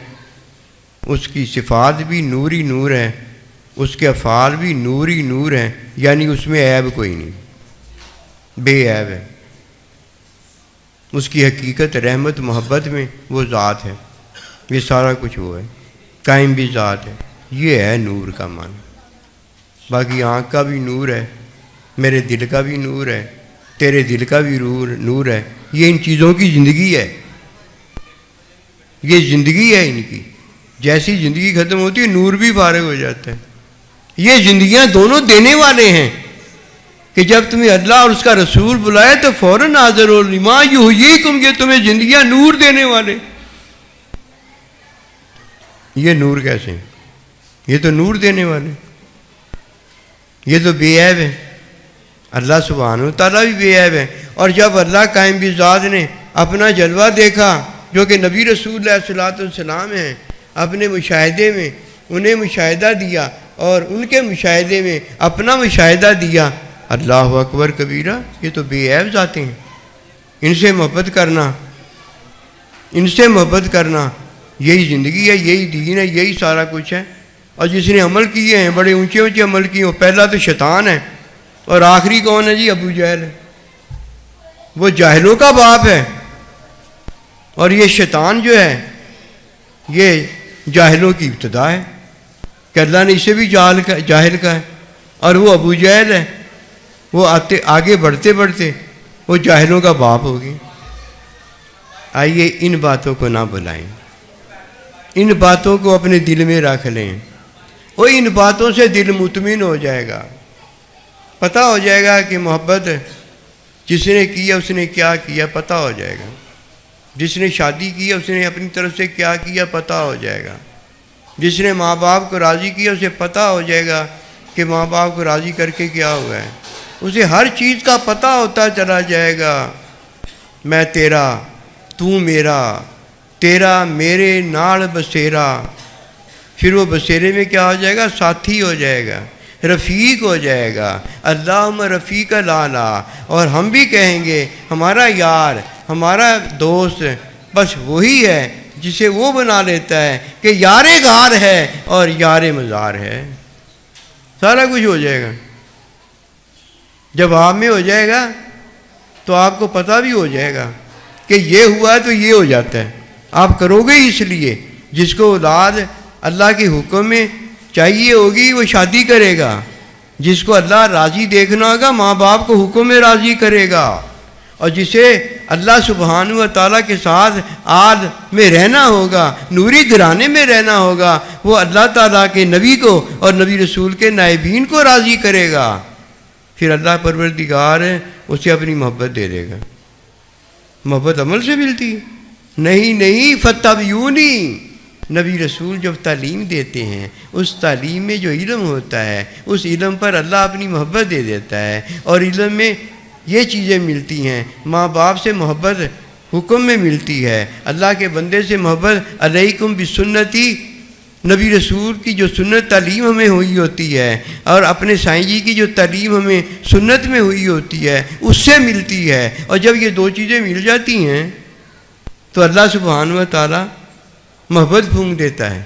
اس کی صفات بھی نوری نور ہے، اس کے افعال بھی نوری نور ہیں، یعنی اس میں عیب کوئی نہیں، بے عیب ہے۔ اس کی حقیقت رحمت محبت میں وہ ذات ہے، یہ سارا کچھ وہ ہے، قائم بھی ذات ہے۔ یہ ہے نور کا معنی۔ باقی آنکھ کا بھی نور ہے، میرے دل کا بھی نور ہے، تیرے دل کا بھی نور ہے، یہ ان چیزوں کی زندگی ہے، یہ زندگی ہے ان کی۔ جیسی زندگی ختم ہوتی ہے نور بھی فارغ ہو جاتا ہے۔ یہ زندگیاں دونوں دینے والے ہیں کہ جب تمہیں اللہ اور اس کا رسول بلائے تو فوراً حاضر ہو، لما یحییکم، یہ تمہیں زندگیاں نور دینے والے۔ یہ نور کیسے ہیں؟ یہ تو نور دینے والے، یہ تو بے عیب ہے۔ اللہ سبحانہ و تعالیٰ بھی بے عیب ہے، اور جب اللہ قائم بذات نے اپنا جلوہ دیکھا جو کہ نبی رسول علیہ السلام ہیں، اپنے مشاہدے میں انہیں مشاہدہ دیا اور ان کے مشاہدے میں اپنا مشاہدہ دیا، اللہ اکبر کبیرہ، یہ تو بے عیب ذاتیں ہیں۔ ان سے محبت کرنا، ان سے محبت کرنا، یہی زندگی ہے، یہی دین ہے، یہی سارا کچھ ہے۔ اور جس نے عمل کیے ہیں بڑے اونچے اونچے عمل کیے ہیں، پہلا تو شیطان ہے، اور آخری کون ہے جی؟ ابو جہل ہے، وہ جاہلوں کا باپ ہے، اور یہ شیطان جو ہے یہ جاہلوں کی ابتدا ہے کہ اللہ نے اسے بھی جاہل کا ہے، اور وہ ابو جہل ہے، وہ آگے بڑھتے بڑھتے وہ جاہلوں کا باپ ہوگی۔ آئیے ان باتوں کو نہ بلائیں، ان باتوں کو اپنے دل میں رکھ لیں، اور ان باتوں سے دل مطمئن ہو جائے گا، پتہ ہو جائے گا کہ محبت جس نے کیا اس نے کیا کیا، پتہ ہو جائے گا۔ جس نے شادی کی اس نے اپنی طرف سے کیا کیا پتہ ہو جائے گا. جس نے ماں باپ کو راضی کیا اسے پتہ ہو جائے گا کہ ماں باپ کو راضی کر کے کیا ہوا ہے. اسے ہر چیز کا پتہ ہوتا چلا جائے گا. میں تیرا، تو میرا، تیرا میرے نال بسیرا. پھر وہ بسیرے میں کیا ہو جائے گا؟ ساتھی ہو جائے گا، رفیق ہو جائے گا. اللہم رفیق لالا. اور ہم بھی کہیں گے ہمارا یار، ہمارا دوست بس وہی ہے جسے وہ بنا لیتا ہے کہ یار غار ہے اور یار مزار ہے. سارا کچھ ہو جائے گا. جب آپ میں ہو جائے گا تو آپ کو پتہ بھی ہو جائے گا کہ یہ ہوا ہے تو یہ ہو جاتا ہے. آپ کرو گے اس لیے. جس کو اولاد اللہ کے حکم میں چاہیے ہوگی وہ شادی کرے گا. جس کو اللہ راضی دیکھنا ہوگا ماں باپ کو حکم میں راضی کرے گا. اور جسے اللہ سبحانہ و تعالیٰ کے ساتھ آل میں رہنا ہوگا، نوری گھرانے میں رہنا ہوگا، وہ اللہ تعالیٰ کے نبی کو اور نبی رسول کے نائبین کو راضی کرے گا. پھر اللہ پروردگار اسے اپنی محبت دے دے گا. محبت عمل سے ملتی ہے؟ نہیں. فتبیونی. نبی رسول جب تعلیم دیتے ہیں اس تعلیم میں جو علم ہوتا ہے اس علم پر اللہ اپنی محبت دے دیتا ہے. اور علم میں یہ چیزیں ملتی ہیں. ماں باپ سے محبت حکم میں ملتی ہے. اللہ کے بندے سے محبت علیکم بسنتی. نبی رسول کی جو سنت تعلیم ہمیں ہوئی ہوتی ہے اور اپنے سائیں جی کی جو تعلیم ہمیں سنت میں ہوئی ہوتی ہے اس سے ملتی ہے. اور جب یہ دو چیزیں مل جاتی ہیں تو اللہ سبحانہ و تعالیٰ محبت پھونک دیتا ہے.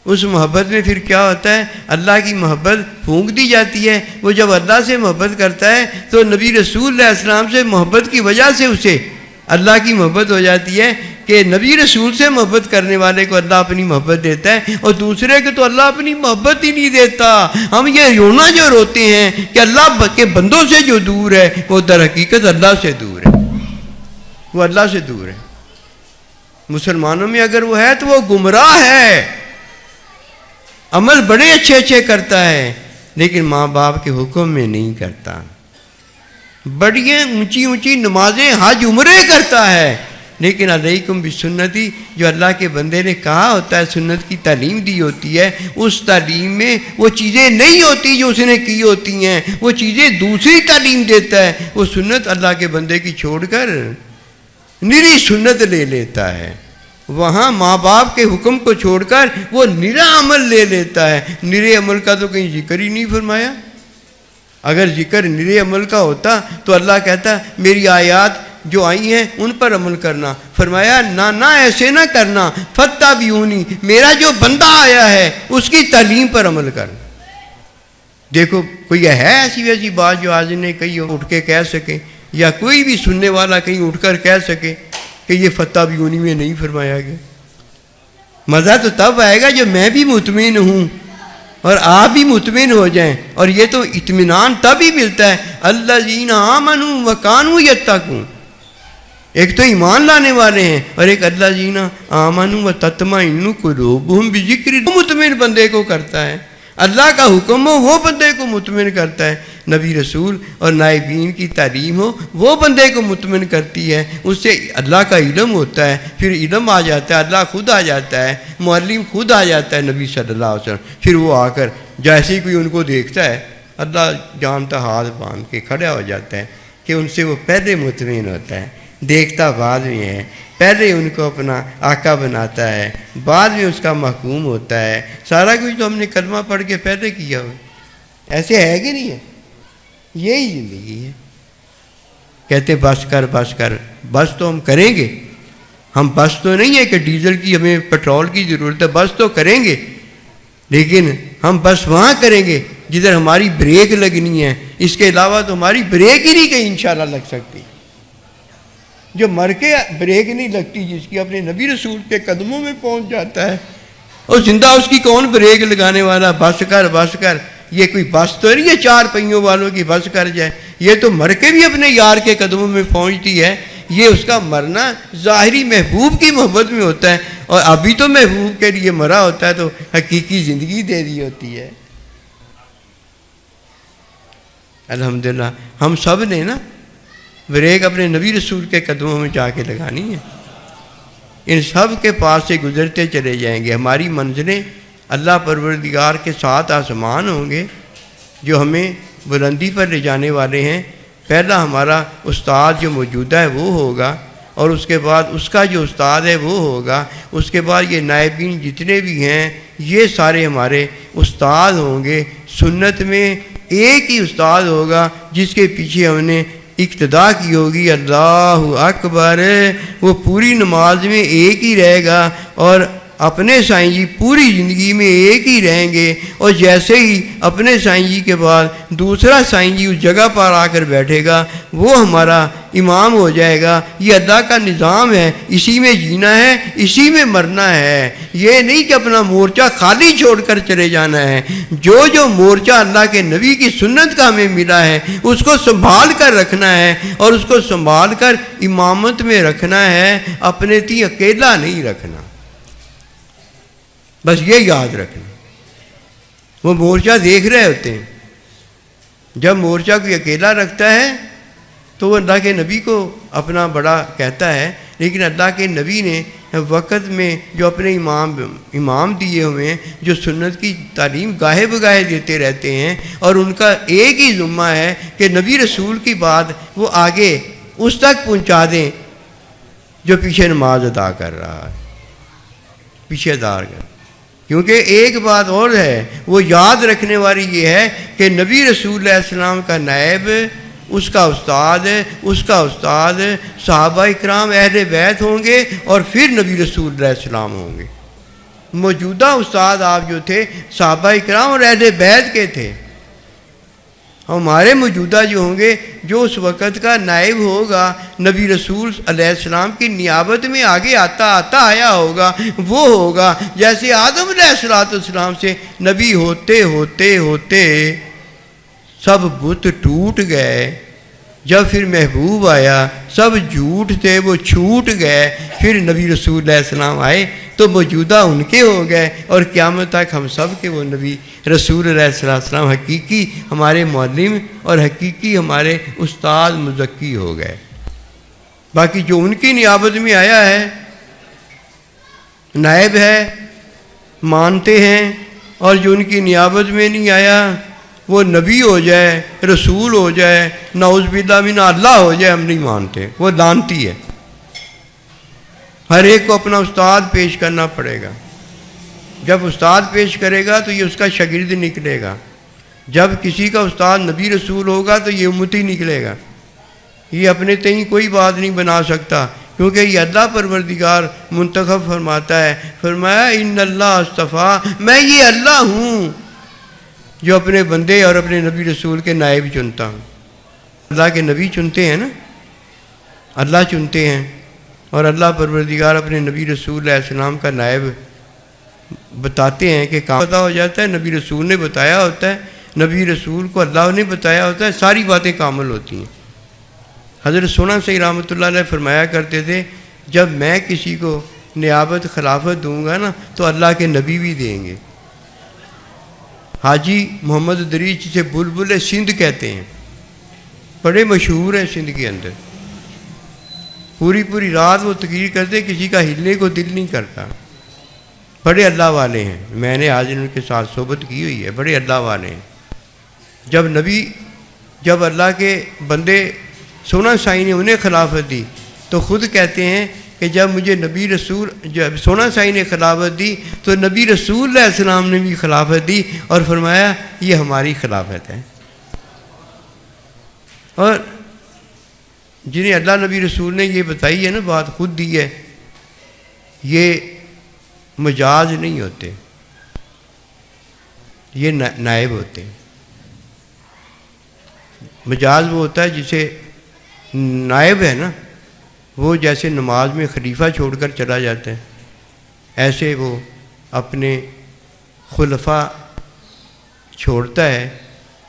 اس محبت میں پھر کیا ہوتا ہے؟ اللہ کی محبت پھونک دی جاتی ہے. وہ جب اللہ سے محبت کرتا ہے تو نبی رسول علیہ السلام سے محبت کی وجہ سے اسے اللہ کی محبت ہو جاتی ہے کہ نبی رسول سے محبت کرنے والے کو اللہ اپنی محبت دیتا ہے اور دوسرے کو تو اللہ اپنی محبت ہی نہیں دیتا. ہم یہ رونا جو روتے ہیں کہ اللہ کے بندوں سے جو دور ہے وہ در حقیقت اللہ سے دور ہے. وہ اللہ سے دور ہے. مسلمانوں میں اگر وہ ہے تو وہ گمراہ ہے. عمل بڑے اچھے اچھے کرتا ہے لیکن ماں باپ کے حکم میں نہیں کرتا. بڑی اونچی اونچی نمازیں حج عمرے کرتا ہے لیکن علیکم بسنتی جو اللہ کے بندے نے کہا ہوتا ہے، سنت کی تعلیم دی ہوتی ہے، اس تعلیم میں وہ چیزیں نہیں ہوتی جو اس نے کی ہوتی ہیں. وہ چیزیں دوسری تعلیم دیتا ہے. وہ سنت اللہ کے بندے کی چھوڑ کر نری سنت لے لیتا ہے. وہاں ماں باپ کے حکم کو چھوڑ کر وہ نرا عمل لے لیتا ہے. نرے عمل کا تو کہیں ذکر ہی نہیں فرمایا. اگر ذکر نرے عمل کا ہوتا تو اللہ کہتا میری آیات جو آئی ہیں ان پر عمل کرنا. فرمایا نہ ایسے نہ کرنا. فتبیونی، میرا جو بندہ آیا ہے اس کی تعلیم پر عمل کرنا. دیکھو کوئی ہے ایسی ویسی بات جو آج نے کہیں اٹھ کے کہہ سکے یا کوئی بھی سننے والا کہیں اٹھ کر کہہ سکے کہ یہ فتبیونی میں نہیں فرمایا گیا. مزہ تو تب آئے گا جو میں بھی مطمئن ہوں اور آپ بھی مطمئن ہو جائیں. اور یہ تو اطمینان تب ہی ملتا ہے الذین آمنوا وکانوا یتقون. ایک تو ایمان لانے والے ہیں اور ایک الذین آمنوا وتطمئن قلوبہم بذکر اللہ. مطمئن بندے کو کرتا ہے. اللہ کا حکم ہو وہ بندے کو مطمئن کرتا ہے. نبی رسول اور نائبین کی تعلیم ہو وہ بندے کو مطمئن کرتی ہے. اس سے اللہ کا علم ہوتا ہے. پھر علم آ جاتا ہے، اللہ خود آ جاتا ہے، معلم خود آ جاتا ہے نبی صلی اللہ علیہ وسلم. پھر وہ آ کر جیسے ہی کوئی ان کو دیکھتا ہے اللہ جانتا ہاتھ باندھ کے کھڑا ہو جاتا ہے کہ ان سے وہ پہلے مطمئن ہوتا ہے. دیکھتا بعد میں ہے. پہلے ان کو اپنا آقا بناتا ہے، بعد میں اس کا محکوم ہوتا ہے. سارا کچھ تو ہم نے کلمہ پڑھ کے پہلے کیا ہو. ایسے ہے کہ نہیں ہے؟ یہی زندگی ہے. کہتے بس کر بس کر. بس تو ہم کریں گے. ہم بس تو نہیں ہے کہ ڈیزل کی ہمیں پیٹرول کی ضرورت ہے. بس تو کریں گے لیکن ہم بس وہاں کریں گے جدھر ہماری بریک لگنی ہے. اس کے علاوہ تو ہماری بریک ہی نہیں کہیں انشاءاللہ لگ سکتی. جو مر کے بریک نہیں لگتی، جس کی اپنے نبی رسول کے قدموں میں پہنچ جاتا ہے، اور زندہ اس کی کون بریک لگانے والا؟ بس کر بس کر. یہ کوئی بس تو نہیں ہے چار پہیوں والوں کی بس کر جائے. یہ تو مر کے بھی اپنے یار کے قدموں میں پہنچتی ہے. یہ اس کا مرنا ظاہری محبوب کی محبت میں ہوتا ہے اور ابھی تو محبوب کے لیے مرا ہوتا ہے تو حقیقی زندگی دے دی ہوتی ہے. الحمدللہ ہم سب نے نا بریک اپنے نبی رسول کے قدموں میں جا کے لگانی ہے. ان سب کے پاس سے گزرتے چلے جائیں گے۔ ہماری منزلیں اللہ پروردگار کے 7 آسمان ہوں گے جو ہمیں بلندی پر لے جانے والے ہیں۔ پہلا ہمارا استاد جو موجودہ ہے وہ ہوگا، اور اس کے بعد اس کا جو استاد ہے وہ ہوگا، اس کے بعد یہ نائبین جتنے بھی ہیں یہ سارے ہمارے استاد ہوں گے۔ سنت میں ایک ہی استاد ہوگا جس کے پیچھے ہم نے اقتدا کی ہوگی، اللہ اکبر، وہ پوری نماز میں ایک ہی رہے گا، اور اپنے سائیں جی پوری زندگی میں ایک ہی رہیں گے، اور جیسے ہی اپنے سائیں جی کے بعد دوسرا سائیں جی اس جگہ پر آ کر بیٹھے گا وہ ہمارا امام ہو جائے گا۔ یہ اللہ کا نظام ہے، اسی میں جینا ہے، اسی میں مرنا ہے۔ یہ نہیں کہ اپنا مورچہ خالی چھوڑ کر چلے جانا ہے۔ جو مورچہ اللہ کے نبی کی سنت کا ہمیں ملا ہے اس کو سنبھال کر رکھنا ہے، اور اس کو سنبھال کر امامت میں رکھنا ہے، اپنے تھی اکیلا نہیں رکھنا۔ بس یہ یاد رکھنا۔ وہ مورچہ دیکھ رہے ہوتے ہیں، جب مورچہ کوئی اکیلا رکھتا ہے تو وہ اللہ کے نبی کو اپنا بڑا کہتا ہے، لیکن اللہ کے نبی نے وقت میں جو اپنے امام دیے ہوئے ہیں، جو سنت کی تعلیم گاہے بگاہے دیتے رہتے ہیں، اور ان کا ایک ہی ذمہ ہے کہ نبی رسول کی بات وہ آگے اس تک پہنچا دیں جو پیچھے نماز ادا کر رہا ہے، پیچھے دار کر۔ کیونکہ ایک بات اور ہے، وہ یاد رکھنے والی یہ ہے کہ نبی رسول علیہ السلام کا نائب اس کا استاد ہے، اس کا استاد صحابہ اکرام اہل بیت ہوں گے، اور پھر نبی رسول علیہ السلام ہوں گے۔ موجودہ استاد آپ جو تھے صحابہ اکرام اور اہل بیت کے تھے، ہمارے موجودہ جو ہوں گے، جو اس وقت کا نائب ہوگا نبی رسول علیہ السلام کی نیابت میں آگے آتا آیا ہوگا، وہ ہوگا جیسے آدم علیہ السلام سے نبی ہوتے ہوتے ہوتے سب بت ٹوٹ گئے، جب پھر محبوب آیا سب جھوٹ تھے وہ چھوٹ گئے، پھر نبی رسول علیہ السلام آئے تو موجودہ ان کے ہو گئے، اور قیامت تک ہم سب کے وہ نبی رسول علیہ السلام حقیقی ہمارے معلم اور حقیقی ہمارے استاد مزکی ہو گئے۔ باقی جو ان کی نیابت میں آیا ہے، نائب ہے، مانتے ہیں، اور جو ان کی نیابت میں نہیں آیا وہ نبی ہو جائے، رسول ہو جائے، نعوذ باللہ من اللہ ہو جائے، ہم نہیں مانتے، وہ لعنتی ہے۔ ہر ایک کو اپنا استاد پیش کرنا پڑے گا۔ جب استاد پیش کرے گا تو یہ اس کا شاگرد نکلے گا، جب کسی کا استاد نبی رسول ہوگا تو یہ امتی نکلے گا۔ یہ اپنے تئیں کوئی بات نہیں بنا سکتا، کیونکہ یہ اللہ پروردگار منتخب فرماتا ہے۔ فرمایا ان اللہ اصطفیٰ، میں یہ اللہ ہوں جو اپنے بندے اور اپنے نبی رسول کے نائب چنتا ہوں۔ اللہ کے نبی چنتے ہیں نا، اللہ چنتے ہیں، اور اللہ پروردگار اپنے نبی رسول علیہ السلام کا نائب بتاتے ہیں کہ کام پتہ ہو جاتا ہے، نبی رسول نے بتایا ہوتا ہے، نبی رسول کو اللہ نے بتایا ہوتا ہے، ساری باتیں کامل ہوتی ہیں۔ حضرت سونا صحیح رحمۃ اللہ علیہ فرمایا کرتے تھے، جب میں کسی کو نیابت خلافت دوں گا نا تو اللہ کے نبی بھی دیں گے۔ حاجی محمد دریچ جسے بلبل سندھ کہتے ہیں، بڑے مشہور ہیں سندھ کے اندر، پوری رات وہ تقریر کرتے، کسی کا ہلنے کو دل نہیں کرتا، بڑے اللہ والے ہیں۔ میں نے آج ان کے ساتھ صحبت کی ہوئی ہے، بڑے اللہ والے ہیں۔ جب اللہ کے بندے سونا سائی نے انہیں خلافت دی تو خود کہتے ہیں کہ جب سونا سائی نے خلافت دی تو نبی رسول علیہ السلام نے بھی خلافت دی، اور فرمایا یہ ہماری خلافت ہے۔ اور جنہیں اللہ نبی رسول نے یہ بتائی ہے نا بات، خود دی ہے، یہ مجاز نہیں ہوتے، یہ نائب ہوتے ہیں۔ مجاز وہ ہوتا ہے جسے نائب ہے نا، وہ جیسے نماز میں خلیفہ چھوڑ کر چلا جاتا ہے، ایسے وہ اپنے خلفاء چھوڑتا ہے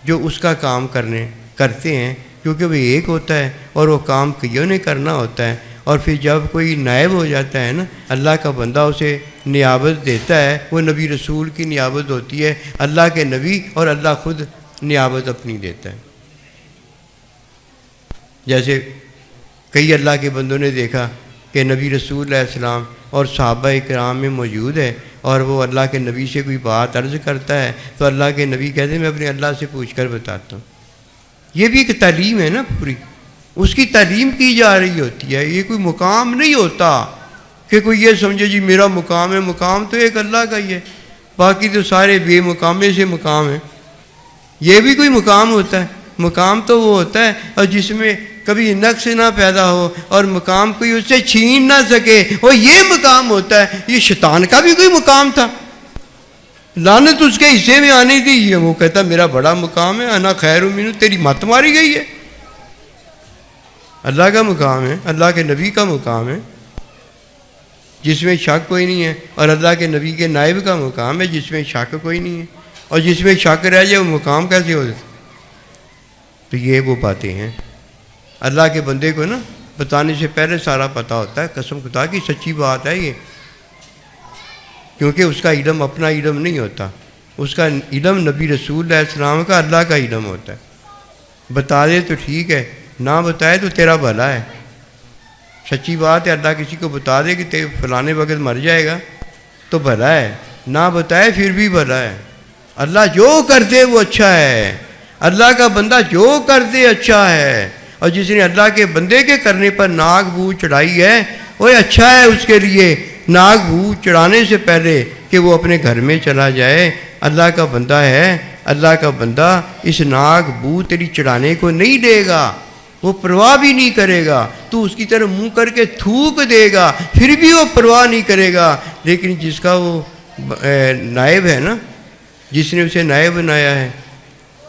جو اس کا کام کرتے ہیں، کیونکہ وہ ایک ہوتا ہے اور وہ کام کئیوں نے کرنا ہوتا ہے۔ اور پھر جب کوئی نائب ہو جاتا ہے نا، اللہ کا بندہ اسے نیابت دیتا ہے، وہ نبی رسول کی نیابت ہوتی ہے، اللہ کے نبی اور اللہ خود نیابت اپنی دیتا ہے۔ جیسے کئی اللہ کے بندوں نے دیکھا کہ نبی رسول علیہ السلام اور صحابہ اکرام میں موجود ہے اور وہ اللہ کے نبی سے کوئی بات عرض کرتا ہے تو اللہ کے نبی کہتے ہیں میں اپنے اللہ سے پوچھ کر بتاتا ہوں. یہ بھی ایک تعلیم ہے نا پوری، اس کی تعلیم کی جا رہی ہوتی ہے. یہ کوئی مقام نہیں ہوتا کہ کوئی یہ سمجھے جی میرا مقام ہے. مقام تو ایک اللہ کا ہی ہے، باقی تو سارے بے مقامے سے مقام ہیں. یہ بھی کوئی مقام ہوتا ہے؟ مقام تو وہ ہوتا ہے اور جس میں کبھی نقص نہ پیدا ہو اور مقام کوئی اس سے چھین نہ سکے، وہ یہ مقام ہوتا ہے. یہ شیطان کا بھی کوئی مقام تھا، لعنت اس کے حصے میں آنی تھی. یہ وہ کہتا میرا بڑا مقام ہے، انا خیر منہ، تیری مت ماری گئی ہے. اللہ کا مقام ہے، اللہ کے نبی کا مقام ہے جس میں شک کوئی نہیں ہے، اور اللہ کے نبی کے نائب کا مقام ہے جس میں شک کوئی نہیں ہے. اور جس میں شک رہ جائے وہ مقام کیسے ہو جائے؟ تو یہ وہ باتیں ہیں. اللہ کے بندے کو نا بتانے سے پہلے سارا پتہ ہوتا ہے. قسم خدا کی سچی بات ہے یہ، کیونکہ اس کا علم اپنا علم نہیں ہوتا، اس کا علم نبی رسول اللہ علیہ السلام کا اللہ کا علم ہوتا ہے. بتا دے تو ٹھیک ہے، نہ بتائے تو تیرا بھلا ہے. سچی بات ہے، اللہ کسی کو بتا دے کہ فلانے وقت مر جائے گا تو بھلا ہے، نہ بتائے پھر بھی بھلا ہے. اللہ جو کر دے وہ اچھا ہے، اللہ کا بندہ جو کر دے اچھا ہے. اور جس نے اللہ کے بندے کے کرنے پر ناک بو چڑھائی ہے وہ اچھا ہے اس کے لیے، ناک بو چڑھانے سے پہلے کہ وہ اپنے گھر میں چلا جائے. اللہ کا بندہ ہے، اللہ کا بندہ اس ناک بو تیری چڑھانے کو نہیں دے گا، وہ پرواہ بھی نہیں کرے گا. تو اس کی طرف منہ کر کے تھوک دے گا پھر بھی وہ پرواہ نہیں کرے گا. لیکن جس کا وہ نائب ہے نا، جس نے اسے نائب بنایا ہے،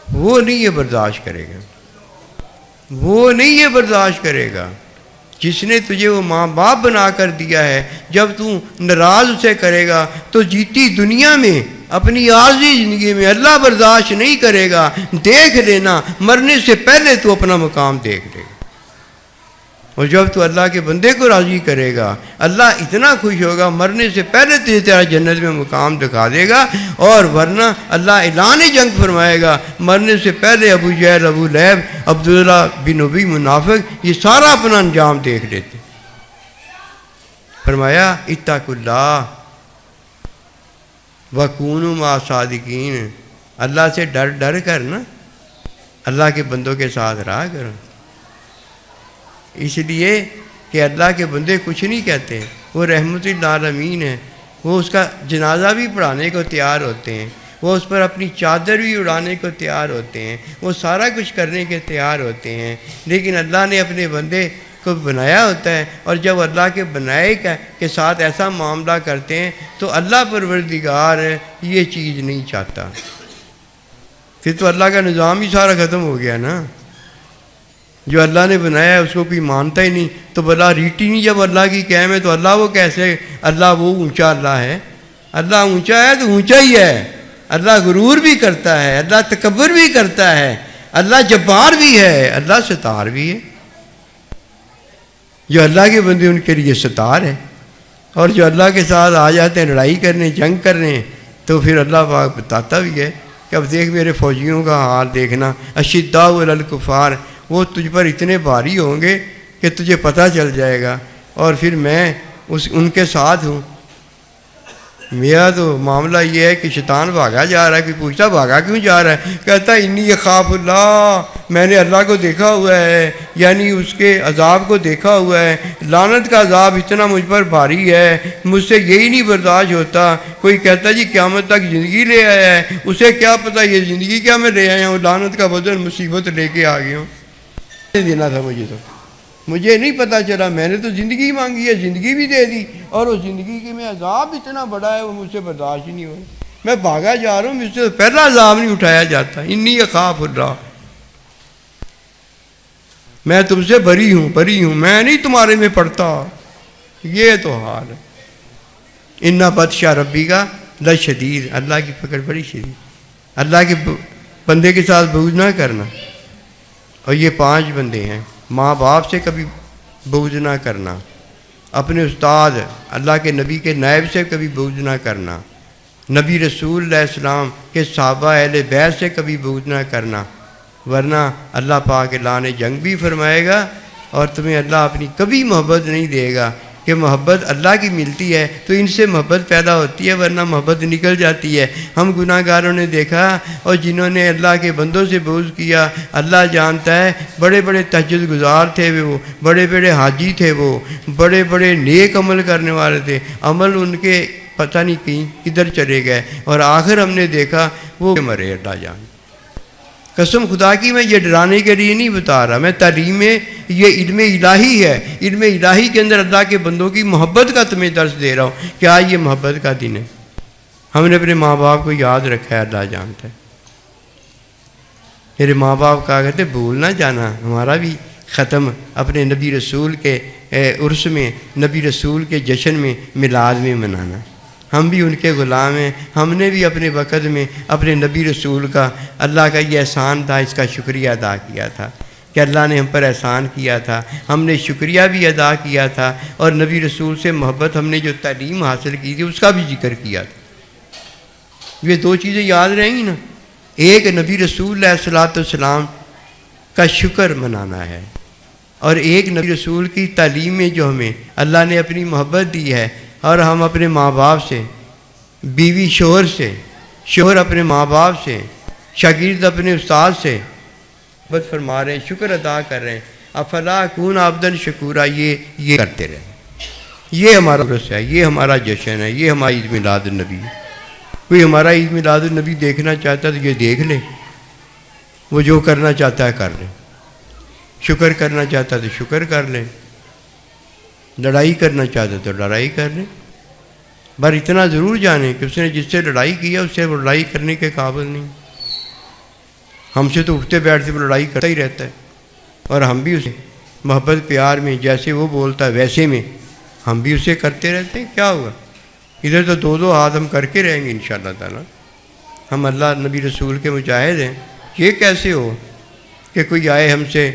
وہ نہیں یہ برداشت کرے گا، وہ نہیں یہ برداشت کرے گا. جس نے تجھے وہ ماں باپ بنا کر دیا ہے، جب تو ناراض اسے کرے گا تو جیتی دنیا میں اپنی عارضی زندگی میں اللہ برداشت نہیں کرے گا. دیکھ لینا مرنے سے پہلے تو اپنا مقام دیکھ لے گا. اور جب تو اللہ کے بندے کو راضی کرے گا اللہ اتنا خوش ہوگا، مرنے سے پہلے تجھے تیرا جنت میں مقام دکھا دے گا. اور ورنہ اللہ اعلان جنگ فرمائے گا مرنے سے پہلے. ابو جہل، ابو لہب، عبداللہ بن ابی منافق یہ سارا اپنا انجام دیکھ لیتے. فرمایا اتقوا اللہ وکونوا مع الصادقین. اللہ سے ڈر ڈر کر نا اللہ کے بندوں کے ساتھ رہا کرو. اس لیے کہ اللہ کے بندے کچھ نہیں کہتے، وہ رحمت للعالمین ہیں. وہ اس کا جنازہ بھی پڑھانے کو تیار ہوتے ہیں، وہ اس پر اپنی چادر بھی اڑانے کو تیار ہوتے ہیں، وہ سارا کچھ کرنے کے تیار ہوتے ہیں. لیکن اللہ نے اپنے بندے کو بنایا ہوتا ہے، اور جب اللہ کے بنائے کے ساتھ ایسا معاملہ کرتے ہیں تو اللہ پروردگار یہ چیز نہیں چاہتا. پھر تو اللہ کا نظام ہی سارا ختم ہو گیا نا. جو اللہ نے بنایا ہے اس کو کوئی مانتا ہی نہیں تو بلا ریٹی نہیں. جب اللہ کی قائم ہے تو اللہ وہ کیسے؟ اللہ وہ اونچا اللہ ہے. اللہ اونچا ہے تو اونچا ہی ہے. اللہ غرور بھی کرتا ہے، اللہ تکبر بھی کرتا ہے، اللہ جبار بھی ہے، اللہ ستار بھی ہے. جو اللہ کے بندے ان کے لیے ستار ہے، اور جو اللہ کے ساتھ آ جاتے ہیں لڑائی کرنے، جنگ کرنے، تو پھر اللہ پاک بتاتا بھی ہے کہ اب دیکھ میرے فوجیوں کا حال دیکھنا، اشداء علی الکفار، وہ تجھ پر اتنے بھاری ہوں گے کہ تجھے پتہ چل جائے گا. اور پھر میں ان کے ساتھ ہوں. میرا تو معاملہ یہ ہے کہ شیطان بھاگا جا رہا ہے. کوئی پوچھتا بھاگا کیوں جا رہا ہے؟ کہتا انی اخاف اللہ، میں نے اللہ کو دیکھا ہوا ہے، یعنی اس کے عذاب کو دیکھا ہوا ہے. لعنت کا عذاب اتنا مجھ پر بھاری ہے، مجھ سے یہی نہیں برداشت ہوتا. کوئی کہتا جی قیامت تک زندگی لے آیا ہے، اسے کیا پتہ یہ زندگی کیا میں لے آیا ہوں، لعنت کا بدل مصیبت لے کے آ گیا ہوں. دینا تھا مجھے، تو مجھے نہیں پتہ چلا. میں نے تو زندگی مانگی ہے، زندگی بھی دے دی، اور وہ زندگی کے میں عذاب اتنا بڑا ہے وہ مجھ سے برداشت ہی نہیں ہو رہا. میں بھاگا جا رہا ہوں، مجھ سے پہلا عذاب نہیں اٹھایا جاتا. انی اخاف اللہ، میں تم سے بری ہوں، میں نہیں تمہارے میں پڑتا. یہ تو حال ہے. ان بطش ربی کا لشدید، اللہ کی پکڑ بڑی شدید. اللہ کے بندے کے ساتھ بغض نہ کرنا. اور یہ 5 بندے ہیں. ماں باپ سے کبھی بغض نہ کرنا، اپنے استاد اللہ کے نبی کے نائب سے کبھی بغض نہ کرنا، نبی رسول اللہ علیہ السلام کے صحابہ اہل بیت سے کبھی بغض نہ کرنا. ورنہ اللہ پاک اعلان جنگ بھی فرمائے گا، اور تمہیں اللہ اپنی کبھی محبت نہیں دے گا کہ محبت اللہ کی ملتی ہے تو ان سے محبت پیدا ہوتی ہے، ورنہ محبت نکل جاتی ہے۔ ہم گناہ گاروں نے دیکھا، اور جنہوں نے اللہ کے بندوں سے بغض کیا، اللہ جانتا ہے، بڑے بڑے تہجد گزار تھے وہ، بڑے بڑے حاجی تھے وہ، بڑے بڑے نیک عمل کرنے والے تھے، عمل ان کے پتہ نہیں کہیں کدھر چلے گئے، اور آخر ہم نے دیکھا وہ مرے۔ اللہ جان قسم خدا کی، میں یہ ڈرانے کے لیے نہیں بتا رہا، میں تعلیم میں یہ علم الہی ہے، علم الہی کے اندر اللہ کے بندوں کی محبت کا تمہیں درس دے رہا ہوں کہ آج یہ محبت کا دن ہے۔ ہم نے اپنے ماں باپ کو یاد رکھا ہے، اللہ جانتا ہے۔ میرے ماں باپ کہا کرتے بھول نہ جانا، ہمارا بھی ختم اپنے نبی رسول کے عرس میں، نبی رسول کے جشن میں، میلاد میں منانا۔ ہم بھی ان کے غلام ہیں، ہم نے بھی اپنے وقت میں اپنے نبی رسول کا، اللہ کا یہ احسان تھا، اس کا شکریہ ادا کیا تھا کہ اللہ نے ہم پر احسان کیا تھا، ہم نے شکریہ بھی ادا کیا تھا، اور نبی رسول سے محبت ہم نے جو تعلیم حاصل کی تھی اس کا بھی ذکر کیا تھا۔ یہ دو چیزیں یاد رہیں گی نا، ایک نبی رسول علیہ الصلوۃ والسلام کا شکر منانا ہے، اور ایک نبی رسول کی تعلیم میں جو ہمیں اللہ نے اپنی محبت دی ہے، اور ہم اپنے ماں باپ سے، بیوی شوہر سے، شوہر اپنے ماں باپ سے، شاگرد اپنے استاد سے محبت فرما رہے ہیں، شکر ادا کر رہے ہیں۔ افلا اکون عبدا شکورا، یہ کرتے رہیں۔ یہ ہمارا عرس ہے، یہ ہمارا جشن ہے، یہ ہماری عید میلاد النبی ہے۔ کوئی ہمارا عید میلاد النبی دیکھنا چاہتا ہے تو یہ دیکھ لے، وہ جو کرنا چاہتا ہے کر لے، شکر کرنا چاہتا ہے تو شکر کر لے، لڑائی کرنا چاہتا ہے تو لڑائی کر لے، پر اتنا ضرور جانیں کہ اس نے جس سے لڑائی کیا اس سے وہ لڑائی کرنے کے قابل نہیں۔ ہم سے تو اٹھتے بیٹھتے وہ لڑائی کرتا ہی رہتا ہے، اور ہم بھی اسے محبت پیار میں جیسے وہ بولتا ہے ویسے میں ہم بھی اسے کرتے رہتے ہیں۔ کیا ہوگا؟ ادھر تو دو دو ہاتھ ہم کر کے رہیں گے انشاءاللہ تعالی۔ ہم اللہ نبی رسول کے مجاہد ہیں۔ یہ کیسے ہو کہ کوئی آئے ہم سے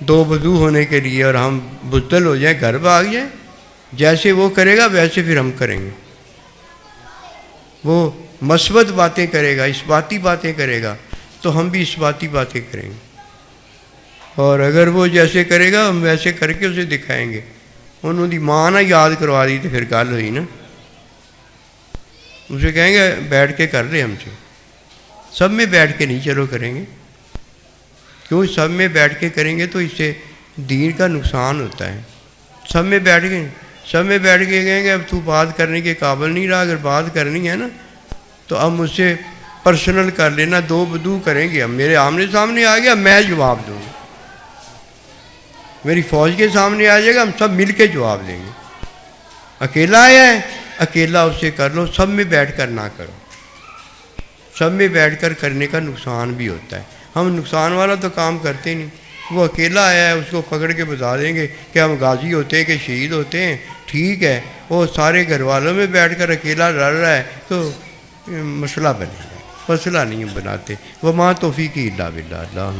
دو وضو ہونے کے لیے اور ہم بزدل ہو جائیں، گھر بھاگ جائیں؟ جیسے وہ کرے گا ویسے پھر ہم کریں گے۔ وہ مثبت باتیں کرے گا، اس باتی باتیں کرے گا تو ہم بھی اس باتی باتیں کریں گے، اور اگر وہ جیسے کرے گا ہم ویسے کر کے اسے دکھائیں گے۔ انہوں نے ماں نہ یاد کروا دی تو پھر گل ہوئی نا، اسے کہیں گے بیٹھ کے کر لے ہم سے۔ سب میں بیٹھ کے نہیں چلو کریں گے، کیوں؟ سب میں بیٹھ کے کریں گے تو اس سے دین کا نقصان ہوتا ہے۔ سب میں بیٹھ کے کہیں گے اب تو بات کرنے کے قابل نہیں رہا، اگر بات کرنی ہے نا تو اب مجھ سے پرسنل کر لینا، دو بدو کریں گے، اب میرے آمنے سامنے آ گیا میں جواب دوں گا، میری فوج کے سامنے آ جائے گا، ہم سب مل کے جواب دیں گے۔ اکیلا آیا ہے، اکیلا اس سے کر لو، سب میں بیٹھ کر نہ کرو۔ سب میں بیٹھ کر کرنے کا نقصان بھی ہوتا ہے، ہم نقصان والا تو کام کرتے نہیں۔ وہ اکیلا آیا ہے اس کو پکڑ کے بتا دیں گے کہ ہم غازی ہوتے ہیں کہ شہید ہوتے ہیں، ٹھیک ہے، وہ سارے گھر والوں میں بیٹھ کر اکیلا لڑ رہا ہے تو مسئلہ بنے گا، مسئلہ نہیں بناتے۔ وما توفیقی الا باللہ۔